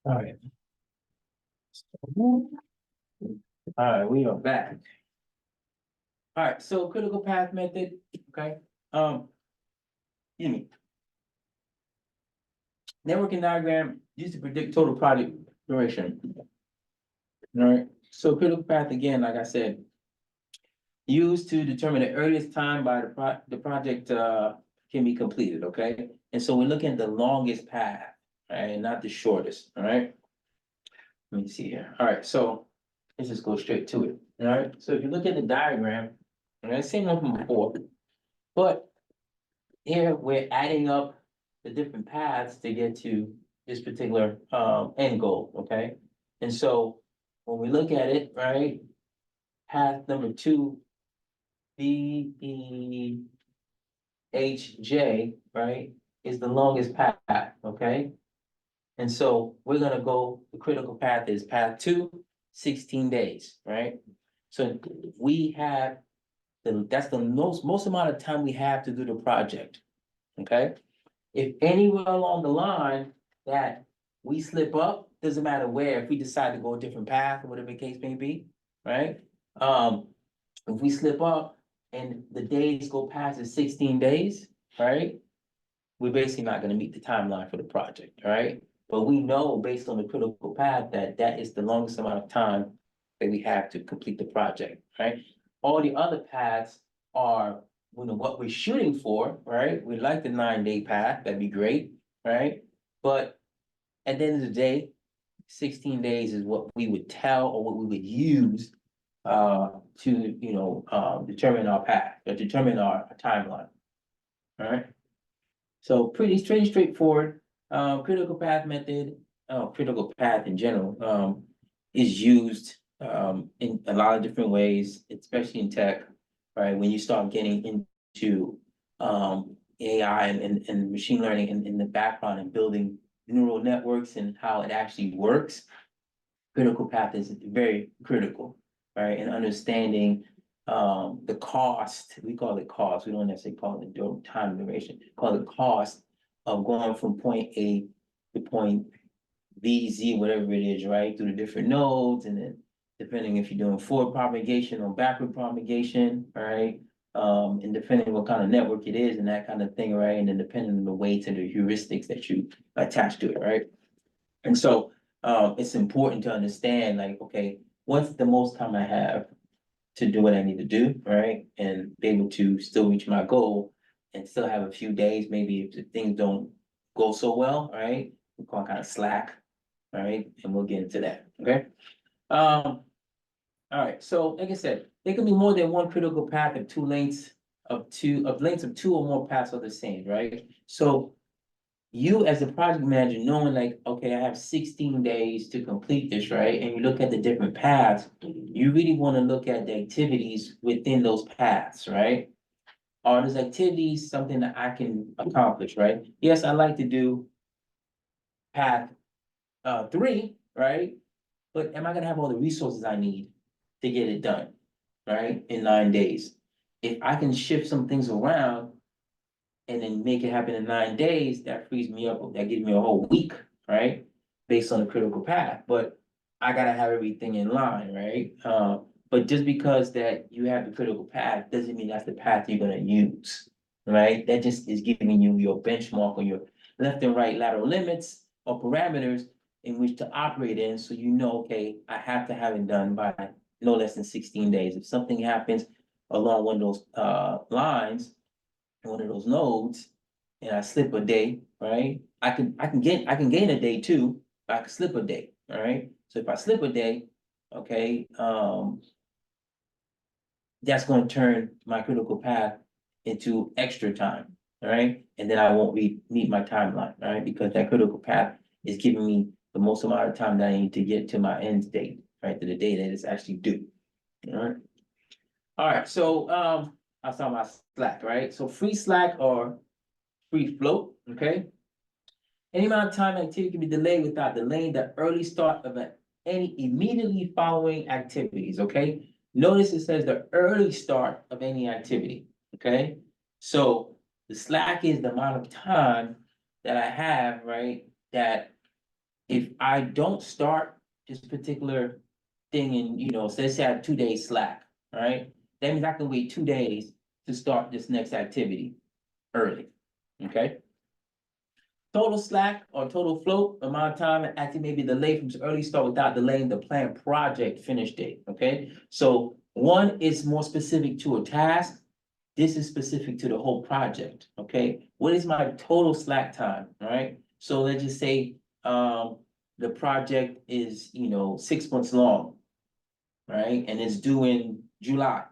Alright. Alright, we are back. Alright, so critical path method, okay, excuse me. Networking diagram used to predict total project duration. Alright, so critical path, again, like I said. Used to determine the earliest time by the project, can be completed, okay? And so we're looking at the longest path, right, not the shortest, alright? Let me see here, alright, so let's just go straight to it, alright? So if you look at the diagram, alright, same one from before. But here we're adding up the different paths to get to this particular end goal, okay? And so when we look at it, right? Path number 2, BEHJ, right, is the longest path, okay? And so we're gonna go, the critical path is path 2, 16 days, right? So we have that's the most amount of time we have to do the project, okay? If anywhere along the line that we slip up, doesn't matter where, if we decide to go a different path or whatever the case may be, right? If we slip up and the days go past the 16 days, right? We're basically not gonna meet the timeline for the project, right? But we know based on the critical path that that is the longest amount of time that we have to complete the project, right? All the other paths are, you know, what we're shooting for, right? We like the 9-day path, that'd be great, right? But at the end of the day, 16 days is what we would tell or what we would use to, you know, determine our path, or determine our timeline. All right? So pretty straightforward, critical path method, critical path in general, is used in a lot of different ways, especially in tech, right? When you start getting into AI and machine learning in the background and building neural networks and how it actually works, critical path is very critical, right? And understanding the cost, we call it cost, we don't necessarily call it the time duration, call it cost of going from point A to point B, Z, whatever it is, right? Through the different nodes, and then depending if you're doing forward propagation or backward propagation, right? And depending what kind of network it is and that kind of thing, right? And then depending on the weights and the heuristics that you attach to it, right? And so it's important to understand, like, okay, what's the most time I have to do what I need to do, right? And be able to still reach my goal and still have a few days, maybe if the things don't go so well, right? We call it kind of slack, right? And we'll get into that, okay? All right, so like I said, there can be more than one critical path if lengths of two or more paths are the same, right? So you as a project manager, knowing like, okay, I have 16 days to complete this, right? And you look at the different paths, you really want to look at the activities within those paths, right? Are those activities something that I can accomplish, right? Yes, I like to do path 3, right? But am I gonna have all the resources I need to get it done, right? In 9 days? If I can shift some things around and then make it happen in 9 days, that frees me up, that gives me a whole week, right? Based on the critical path, but I gotta have everything in line, right? But just because that you have the critical path, doesn't mean that's the path you're gonna use, right? That just is giving you your benchmark or your left and right lateral limits or parameters in which to operate in, so you know, okay, I have to have it done by no less than 16 days. If something happens along one of those lines, one of those nodes, and I slip a day, right? I can gain a day too, but I can slip a day, all right? So if I slip a day, okay, that's gonna turn my critical path into extra time, all right? And then I won't meet my timeline, all right? Because that critical path is giving me the most amount of time that I need to get to my end state, right? To the day that it's actually due, all right? All right, so I was talking about slack, right? So free slack or free float, okay? Any amount of time activity can be delayed without delaying the early start of any immediately following activities, okay? Notice it says the early start of any activity, okay? So the slack is the amount of time that I have, right? That if I don't start this particular thing in, so let's say I have 2 days slack, right? That means I can wait 2 days to start this next activity early, okay? Total slack or total float, amount of time and active may be delayed from early start without delaying the planned project finish date, okay? So one is more specific to a task. This is specific to the whole project, okay? What is my total slack time, all right? So let's just say, the project is, 6 months long, right? And it's due in July,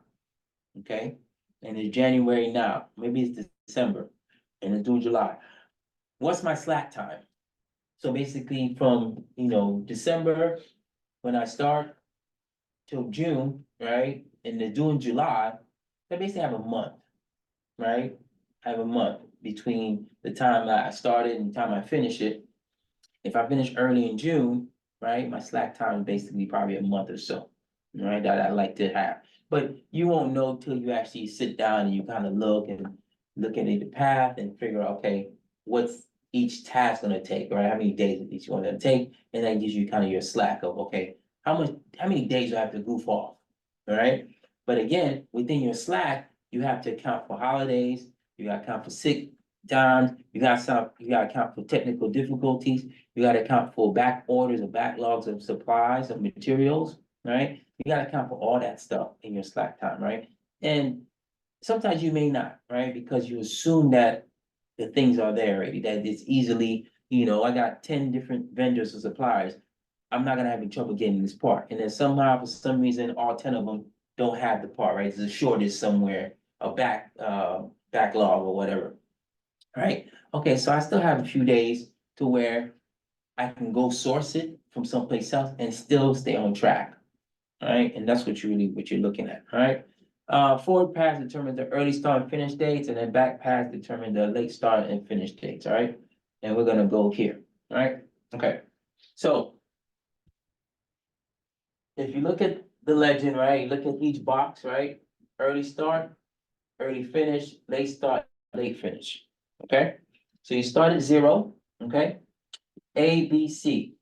okay? And it's January now, maybe it's December, and it's due in July. What's my slack time? So basically from, December, when I start till June, right? And they're due in July, I basically have a month, right? I have a month between the time that I started and the time I finish it. If I finish early in June, right, my slack time is basically probably a month or so, right, that I like to have. But you won't know till you actually sit down and you kind of look at the path and figure out, okay, what's each task gonna take, right? How many days is each one gonna take? And that gives you kind of your slack of, okay, how many days do I have to goof off, all right? But again, within your slack, you have to account for holidays, you gotta account for sick times, you gotta account for technical difficulties, you gotta account for back orders or backlogs of supplies, of materials, right? You gotta account for all that stuff in your slack time, right? And sometimes you may not, right? Because you assume that the things are there already, that it's easily, I got 10 different vendors or suppliers. I'm not gonna have any trouble getting this part. And then somehow, for some reason, all 10 of them don't have the part, right? There's a shortage somewhere, a backlog or whatever. Right? Okay, so I still have a few days to where I can go source it from someplace else and still stay on track. All right, and that's what you're looking at, all right? Forward pass determines the early start and finish dates, and then back pass determines the late start and finish dates, all right? And we're gonna go here, all right? Okay, so if you look at the legend, right, you look at each box, right? Early start, early finish, late start, late finish, okay? So you start at 0, okay? A, B, C.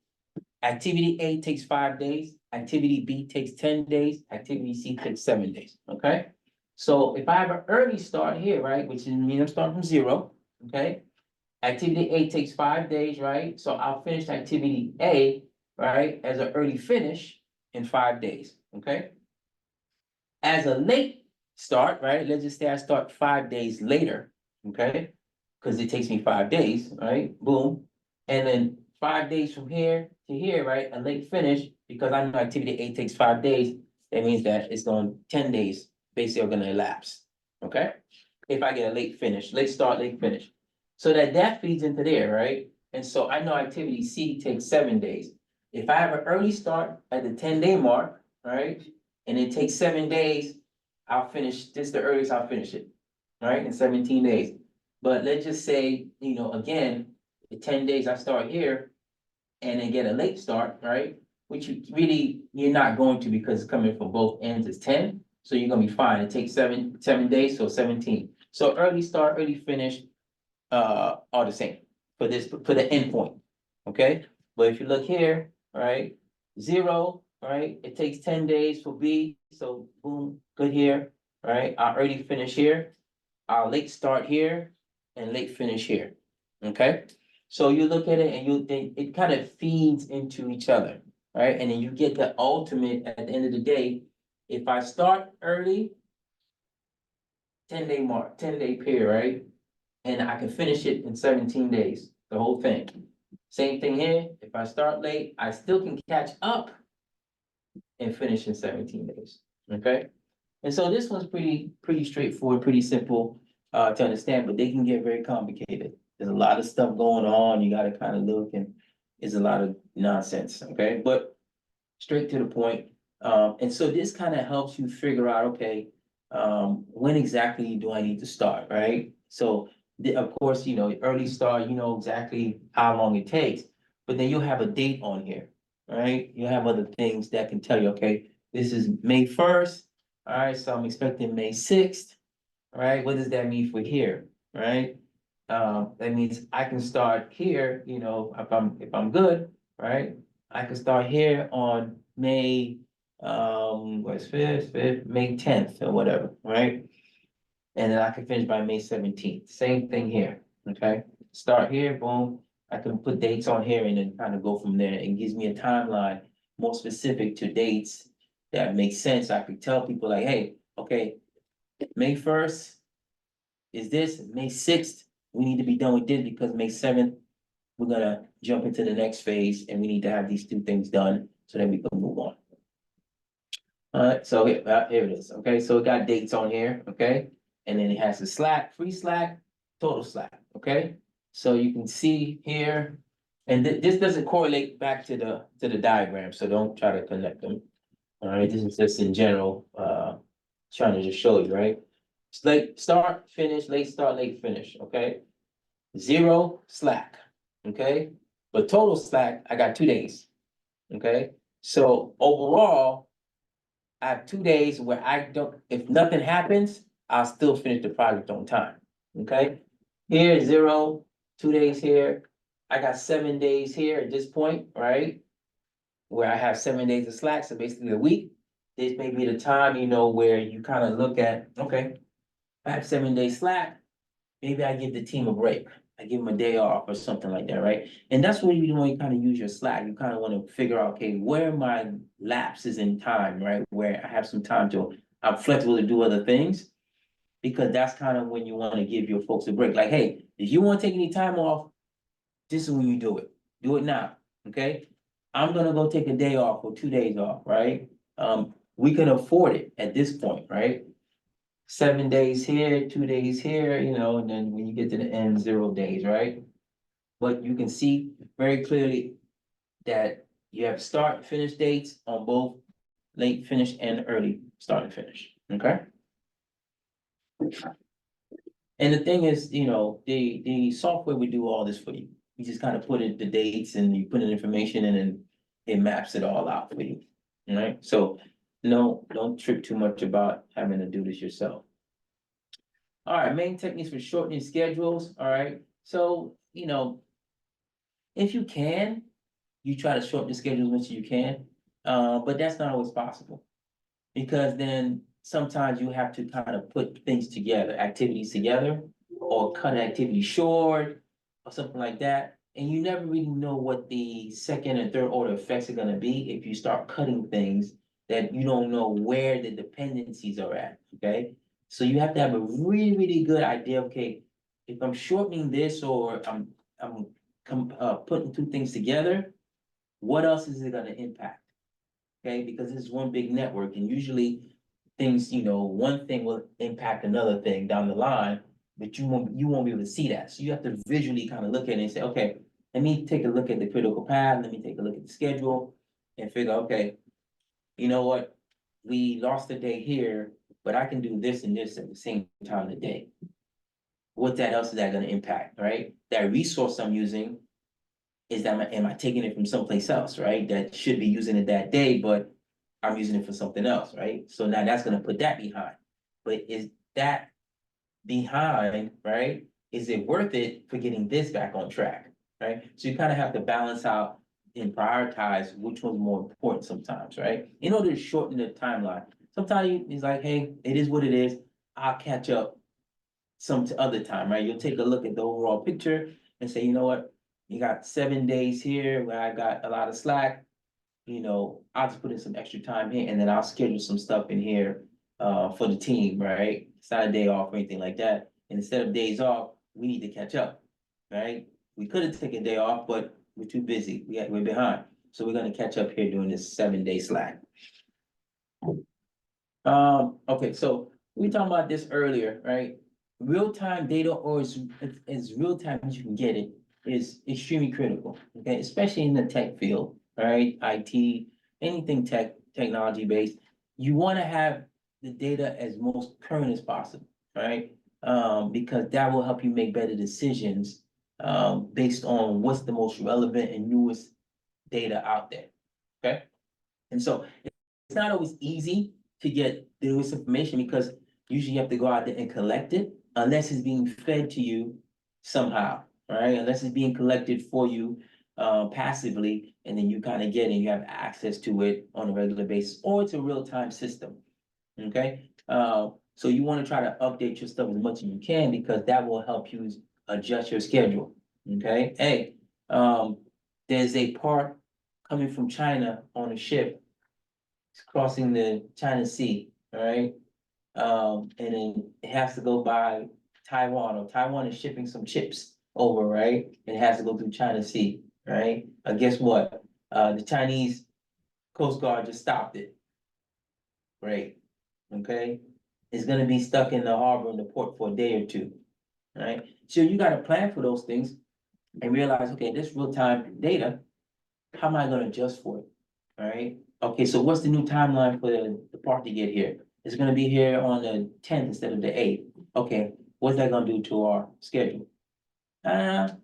Activity A takes 5 days, activity B takes 10 days, activity C takes 7 days, okay? So if I have an early start here, right, which means I'm starting from 0, okay? Activity A takes 5 days, right? So I'll finish activity A, right, as an early finish in 5 days, okay? As a late start, right, let's just say I start 5 days later, okay? Because it takes me 5 days, right? Boom. And then 5 days from here to here, right? A late finish, because I know activity A takes 5 days, that means that it's going 10 days basically are gonna elapse. Okay? If I get a late finish, late start, late finish. So that feeds into there, right? And so I know activity C takes 7 days. If I have an early start at the 10-day mark, right? And it takes 7 days, I'll finish, this is the earliest I'll finish it, right? In 17 days. But let's just say, again, the 10 days I start here and then get a late start, right? Which you're not going to, because it's coming from both ends, it's 10. So you're gonna be fine. It takes 7 days, so 17. So early start, early finish, are the same for the endpoint, okay? But if you look here, right, 0, right, it takes 10 days for B, so boom, good here, right? I'll early finish here, I'll late start here, and late finish here, okay? So you look at it and it kind of feeds into each other, right? And then you get the ultimate at the end of the day. If I start early, 10-day mark, 10-day period, right? And I can finish it in 17 days, the whole thing. Same thing here, if I start late, I still can catch up and finish in 17 days, okay? And so this one's pretty straightforward, pretty simple to understand, but they can get very complicated. There's a lot of stuff going on, you gotta kind of look, and it's a lot of nonsense, okay? But straight to the point. And so this kind of helps you figure out, okay, when exactly do I need to start, right? So of course, early start, you know exactly how long it takes, but then you'll have a date on here, right? You have other things that can tell you, okay, this is May 1st, all right, so I'm expecting May 6th, all right? What does that mean for here, right? That means I can start here, if I'm good, right? I can start here on May, what's fifth, May 10th or whatever, right? And then I can finish by May 17th, same thing here, okay? Start here, boom, I can put dates on here and then kind of go from there. It gives me a timeline more specific to dates that make sense. I can tell people like, hey, okay, May 1st is this, May 6th, we need to be done with this because May 7th, we're gonna jump into the next phase and we need to have these two things done so that we can move on. Alright, so here it is, okay, so it got dates on here, okay? And then it has the Slack, free Slack, total Slack, okay? So you can see here, and this doesn't correlate back to the diagram, so don't try to connect them. Alright, this is just in general, trying to just show you, right? It's late start, finish, late start, late finish, okay? 0 Slack, okay? But total Slack, I got 2 days, okay? So overall, I have 2 days where I don't, if nothing happens, I'll still finish the project on time, okay? Here, 0, 2 days here, I got 7 days here at this point, right? Where I have 7 days of Slack, so basically a week. This may be the time, you know, where you kind of look at, okay, I have 7 days Slack, maybe I give the team a break. I give them a day off or something like that, right? And that's what you want to kind of use your Slack. You kind of want to figure out, okay, where are my lapses in time, right? Where I have some time to, I'm flexible to do other things. Because that's kind of when you want to give your folks a break. Like, hey, if you want to take any time off, this is when you do it. Do it now, okay? I'm gonna go take a day off or 2 days off, right? We can afford it at this point, right? 7 days here, 2 days here, you know, and then when you get to the end, 0 days, right? But you can see very clearly that you have start and finish dates on both late finish and early start and finish, okay? And the thing is, you know, the software would do all this for you. You just kind of put in the dates and you put in information and then it maps it all out for you, all right? So no, don't trip too much about having to do this yourself. All right, main techniques for shortening schedules, all right? So, you know, if you can, you try to shorten the schedule as much as you can, but that's not always possible. Because then sometimes you have to kind of put things together, activities together, or cut an activity short, or something like that. And you never really know what the second and third order effects are gonna be if you start cutting things that you don't know where the dependencies are at, okay? So you have to have a really, really good idea, okay, if I'm shortening this or I'm putting two things together, what else is it gonna impact? Okay, because this is one big network and usually things, you know, one thing will impact another thing down the line, but you won't be able to see that. So you have to visually kind of look at it and say, okay, let me take a look at the critical path, let me take a look at the schedule and figure, okay, you know what? We lost a day here, but I can do this and this at the same time of the day. What that else is that gonna impact, right? That resource I'm using, is that, am I taking it from someplace else, right? That should be using it that day, but I'm using it for something else, right? So now that's gonna put that behind. But is that behind, right? Is it worth it for getting this back on track, right? So you kind of have to balance out and prioritize which one's more important sometimes, right? In order to shorten the timeline. Sometimes it's like, hey, it is what it is. I'll catch up some other time, right? You'll take a look at the overall picture and say, you know what? You got 7 days here where I got a lot of slack. You know, I'll just put in some extra time here and then I'll schedule some stuff in here for the team, right? It's not a day off or anything like that. And instead of days off, we need to catch up, right? We could have taken a day off, but we're too busy. We're behind. So we're gonna catch up here doing this 7-day slack. Okay, so we talked about this earlier, right? Real-time data or as real-time as you can get it is extremely critical, okay, especially in the tech field, right? IT, anything technology based. You want to have the data as most current as possible, right? Because that will help you make better decisions based on what's the most relevant and newest data out there, okay? And so it's not always easy to get the newest information because usually you have to go out there and collect it unless it's being fed to you somehow, right? Unless it's being collected for you passively, and then you kind of get it, you have access to it on a regular basis, or it's a real-time system. Okay, so you want to try to update your stuff as much as you can, because that will help you adjust your schedule. Okay, hey, there's a part coming from China on a ship. It's crossing the China Sea, all right? And then it has to go by Taiwan, or Taiwan is shipping some chips over, right? And it has to go through China Sea, right? Guess what? The Chinese Coast Guard just stopped it. Great, okay? It's gonna be stuck in the harbor in the port for a day or two, right? So you gotta plan for those things and realize, okay, this real-time data, how am I gonna adjust for it? All right, okay, so what's the new timeline for the part to get here? It's gonna be here on the 10th instead of the 8th. Okay, what's that gonna do to our schedule? Kind of,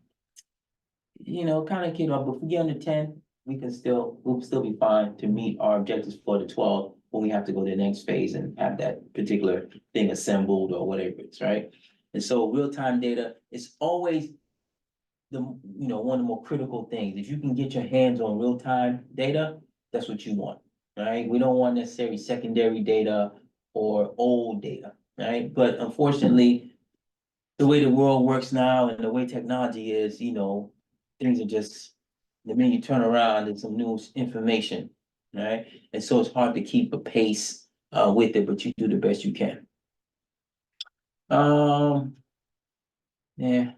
but if we get on the 10th, we'll still be fine to meet our objectives for the 12th, when we have to go to the next phase and have that particular thing assembled or whatever it's, right? And so real-time data is always one of the more critical things. If you can get your hands on real-time data, that's what you want, right? We don't want necessarily secondary data or old data, right? But unfortunately, the way the world works now and the way technology is, things are just, the minute you turn around, there's some new information, right? And so it's hard to keep a pace with it, but you do the best you can. Yeah.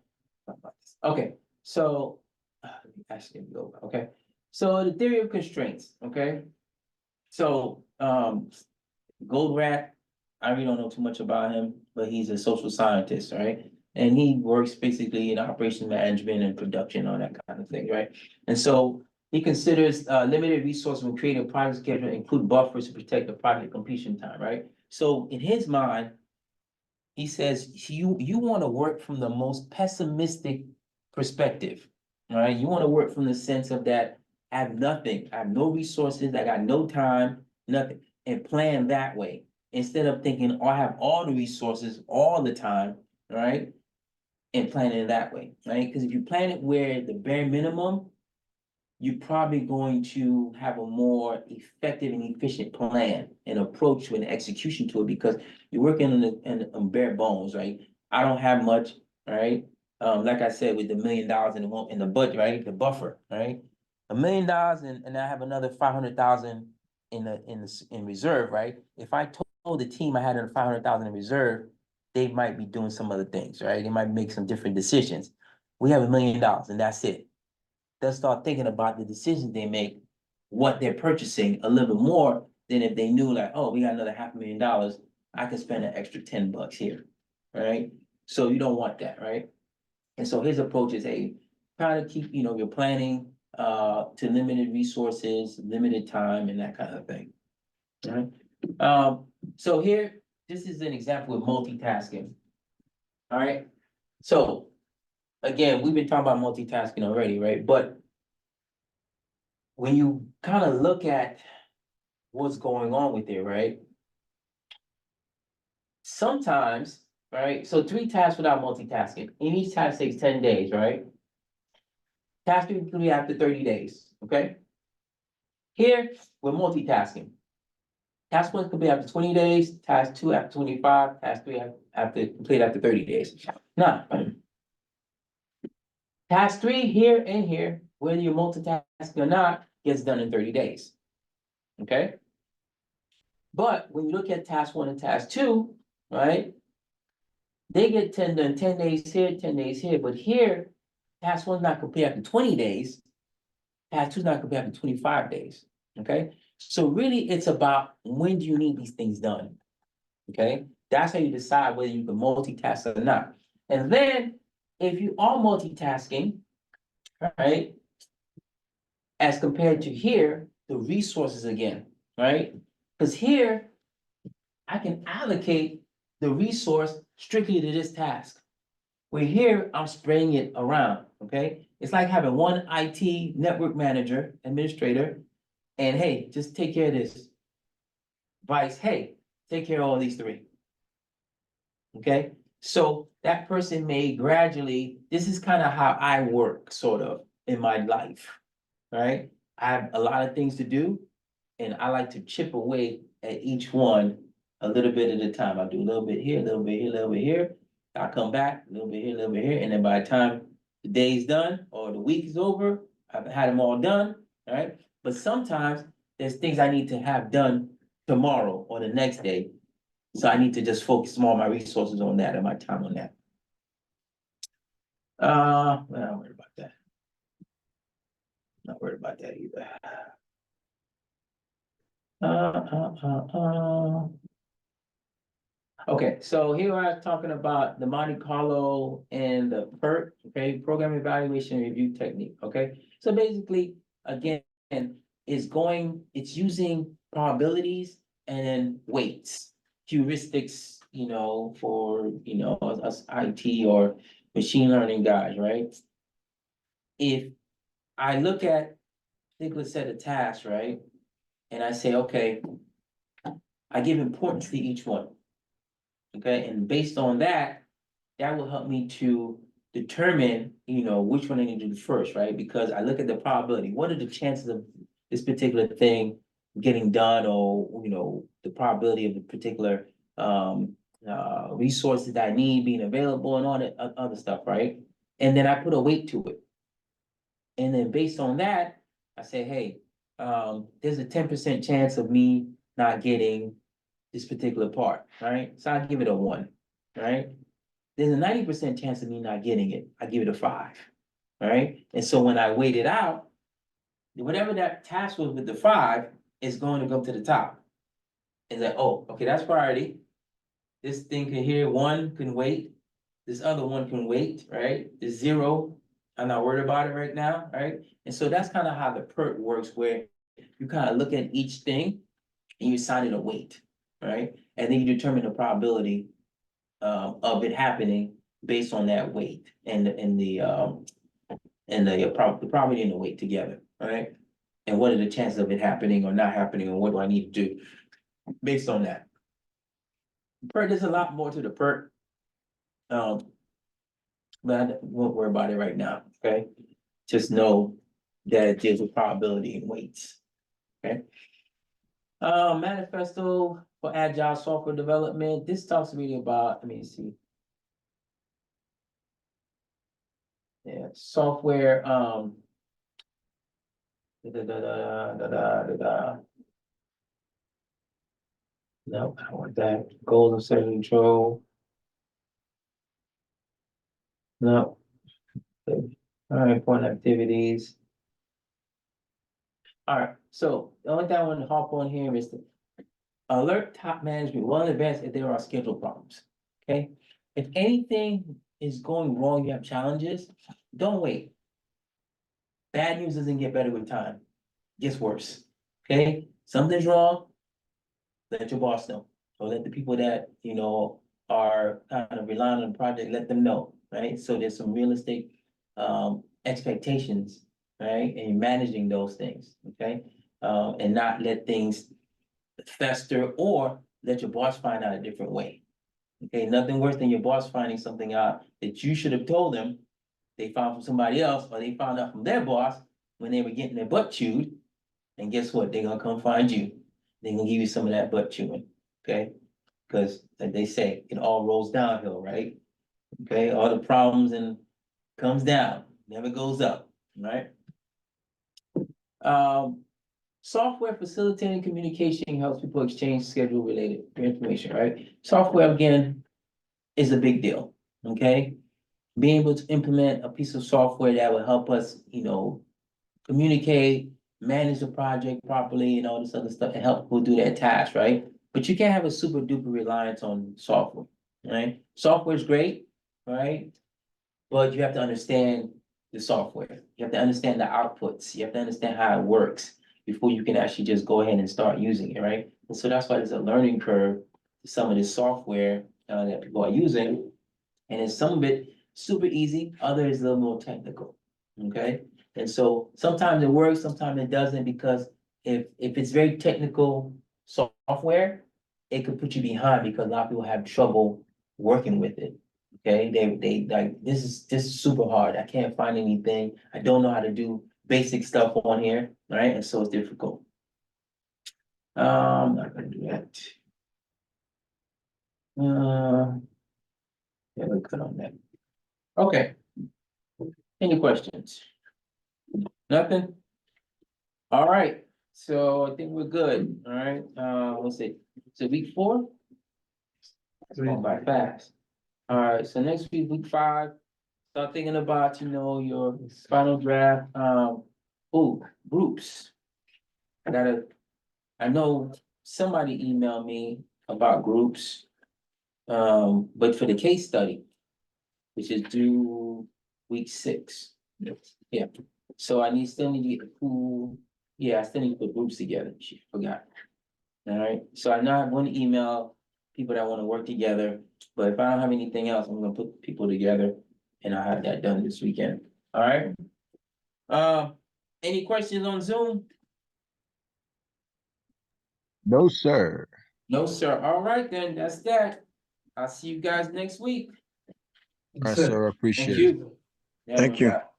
Okay, so actually, go, okay. So the theory of constraints, okay? So Goldratt, I really don't know too much about him, but he's a social scientist, right? And he works basically in operation management and production, all that kind of thing, right? And so he considers limited resources when creating a project schedule, include buffers to protect the project completion time, right? So in his mind, he says you want to work from the most pessimistic perspective, all right? You want to work from the sense of that I have nothing, I have no resources, I got no time, nothing, and plan that way. Instead of thinking, oh, I have all the resources all the time, right? And plan it that way, right? Because if you plan it where the bare minimum, you're probably going to have a more effective and efficient plan and approach to an execution to it, because you're working on bare bones, right? I don't have much, right? Like I said, with the $1 million in the budget, right? The buffer, right? $1 million and I have another 500,000 in reserve, right? If I told the team I had 500,000 in reserve, they might be doing some other things, right? They might make some different decisions. We have $1 million and that's it. They'll start thinking about the decisions they make, what they're purchasing a little bit more than if they knew like, oh, we got another $500,000, I can spend an extra $10 here, right? So you don't want that, right? And so his approach is try to keep, your planning to limited resources, limited time, and that kind of thing. All right. So here, this is an example of multitasking. All right. So again, we've been talking about multitasking already, right? But when you kind of look at what's going on with it, right? Sometimes, right? So 3 tasks without multitasking. And each task takes 10 days, right? Task 3 can be after 30 days, okay? Here, we're multitasking. Task 1 could be after 20 days, task 2 after 25, task 3 complete after 30 days. Now, task 3 here and here, whether you're multitasking or not, gets done in 30 days. Okay? But when you look at task 1 and task 2, right? They get 10 done 10 days here, 10 days here, but here, task 1's not complete after 20 days. Task 2's not complete after 25 days. Okay? So really, it's about when do you need these things done? Okay? That's how you decide whether you can multitask or not. And then, if you are multitasking, right? As compared to here, the resources again, right? Because here, I can allocate the resource strictly to this task. Where here, I'm spreading it around, okay? It's like having one IT network manager, administrator, and hey, just take care of this. Vice, hey, take care of all these 3. Okay, so that person may gradually, this is kind of how I work, sort of. in my life, right? I have a lot of things to do, and I like to chip away at each one a little bit at a time. I do a little bit here, a little bit here, a little bit here. I come back, a little bit here, a little bit here, and then by the time the day's done or the week is over, I've had them all done, right? But sometimes there's things I need to have done tomorrow or the next day. So I need to just focus more of my resources on that and my time on that. Well, I'm not worried about that. Not worried about that either. Okay, so here I'm talking about the Monte Carlo and the PERT, okay, Program Evaluation Review Technique, okay? So basically, again, it's using probabilities and then weights, heuristics, for, us IT or machine learning guys, right? If I look at a particular set of tasks, right? And I say, okay, I give importance to each one. Okay, and based on that, that will help me to determine, which one I need to do first, right? Because I look at the probability. What are the chances of this particular thing getting done, or the probability of the particular resources that I need being available and all that other stuff, right? And then I put a weight to it. And then based on that, I say, hey, there's a 10% chance of me not getting this particular part, right? So I give it a 1, right? There's a 90% chance of me not getting it. I give it a 5, right? And so when I weight it out, whatever that task was with the 5 is going to go to the top. It's like, oh, okay, that's priority. This thing can here, 1 can wait. This other one can wait, right? The 0, I'm not worried about it right now, right? And so that's kind of how the PERT works, where you kind of look at each thing and you assign it a weight, right? And then you determine the probability of it happening based on that weight and the probability and the weight together, right? And what are the chances of it happening or not happening, and what do I need to do based on that? PERT, there's a lot more to the PERT. But I won't worry about it right now, okay? Just know that it deals with probability and weights, okay? Manifesto for agile software development. This talks to me about, let me see. Yeah, software, No, I don't want that. Goals of self control. No. All right, important activities. All right, so the only thing I want to hop on here is the alert top management well in advance if there are schedule problems. Okay, if anything is going wrong, you have challenges, don't wait. Bad news doesn't get better with time, it gets worse. Okay, something's wrong, let your boss know, or let the people that are kind of relying on the project, let them know, right? So there's some realistic expectations, right? And you're managing those things, okay? And not let things fester or let your boss find out a different way. Okay, nothing worse than your boss finding something out that you should have told them, they found from somebody else, or they found out from their boss when they were getting their butt chewed. And guess what? They're gonna come find you. They're gonna give you some of that butt chewing, okay? Because like they say, it all rolls downhill, right? Okay, all the problems and comes down, never goes up, right? Software facilitating communication helps people exchange schedule related information, right? Software, again, is a big deal, okay? Being able to implement a piece of software that will help us, communicate, manage the project properly and all this other stuff and help people do their tasks, right? But you can't have a super duper reliance on software, right? Software is great, right? But you have to understand the software. You have to understand the outputs. You have to understand how it works before you can actually just go ahead and start using it, right? And so that's why there's a learning curve to some of this software that people are using. And then some of it super easy, others a little more technical, okay? And so sometimes it works, sometimes it doesn't, because if it's very technical software, it could put you behind because a lot of people have trouble working with it. Okay, they like, this is super hard. I can't find anything. I don't know how to do basic stuff on here, right? And so it's difficult. Not gonna do that. Yeah, we're good on that. Okay. Any questions? Nothing? All right, so I think we're good, all right, let's see, so week 4? It's going by fast. All right, so next week, week 5, start thinking about, your final draft, groups. I know somebody emailed me about groups. But for the case study, which is due week 6. Yeah, so still need to get I still need to put groups together, shit, forgot. All right, so I know I'm gonna email people that wanna work together, but if I don't have anything else, I'm gonna put people together. And I'll have that done this weekend, all right? Any questions on Zoom? No, sir. No, sir, all right then, that's that. I'll see you guys next week. All right, Sir. sir, Thank appreciate it. you. Yeah, Thank no you. doubt.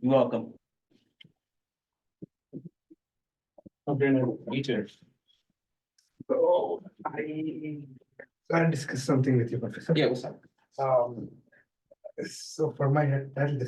You're welcome. Okay, no, you too. So I'll discuss something with you, Professor. Yeah, what's up? So for my title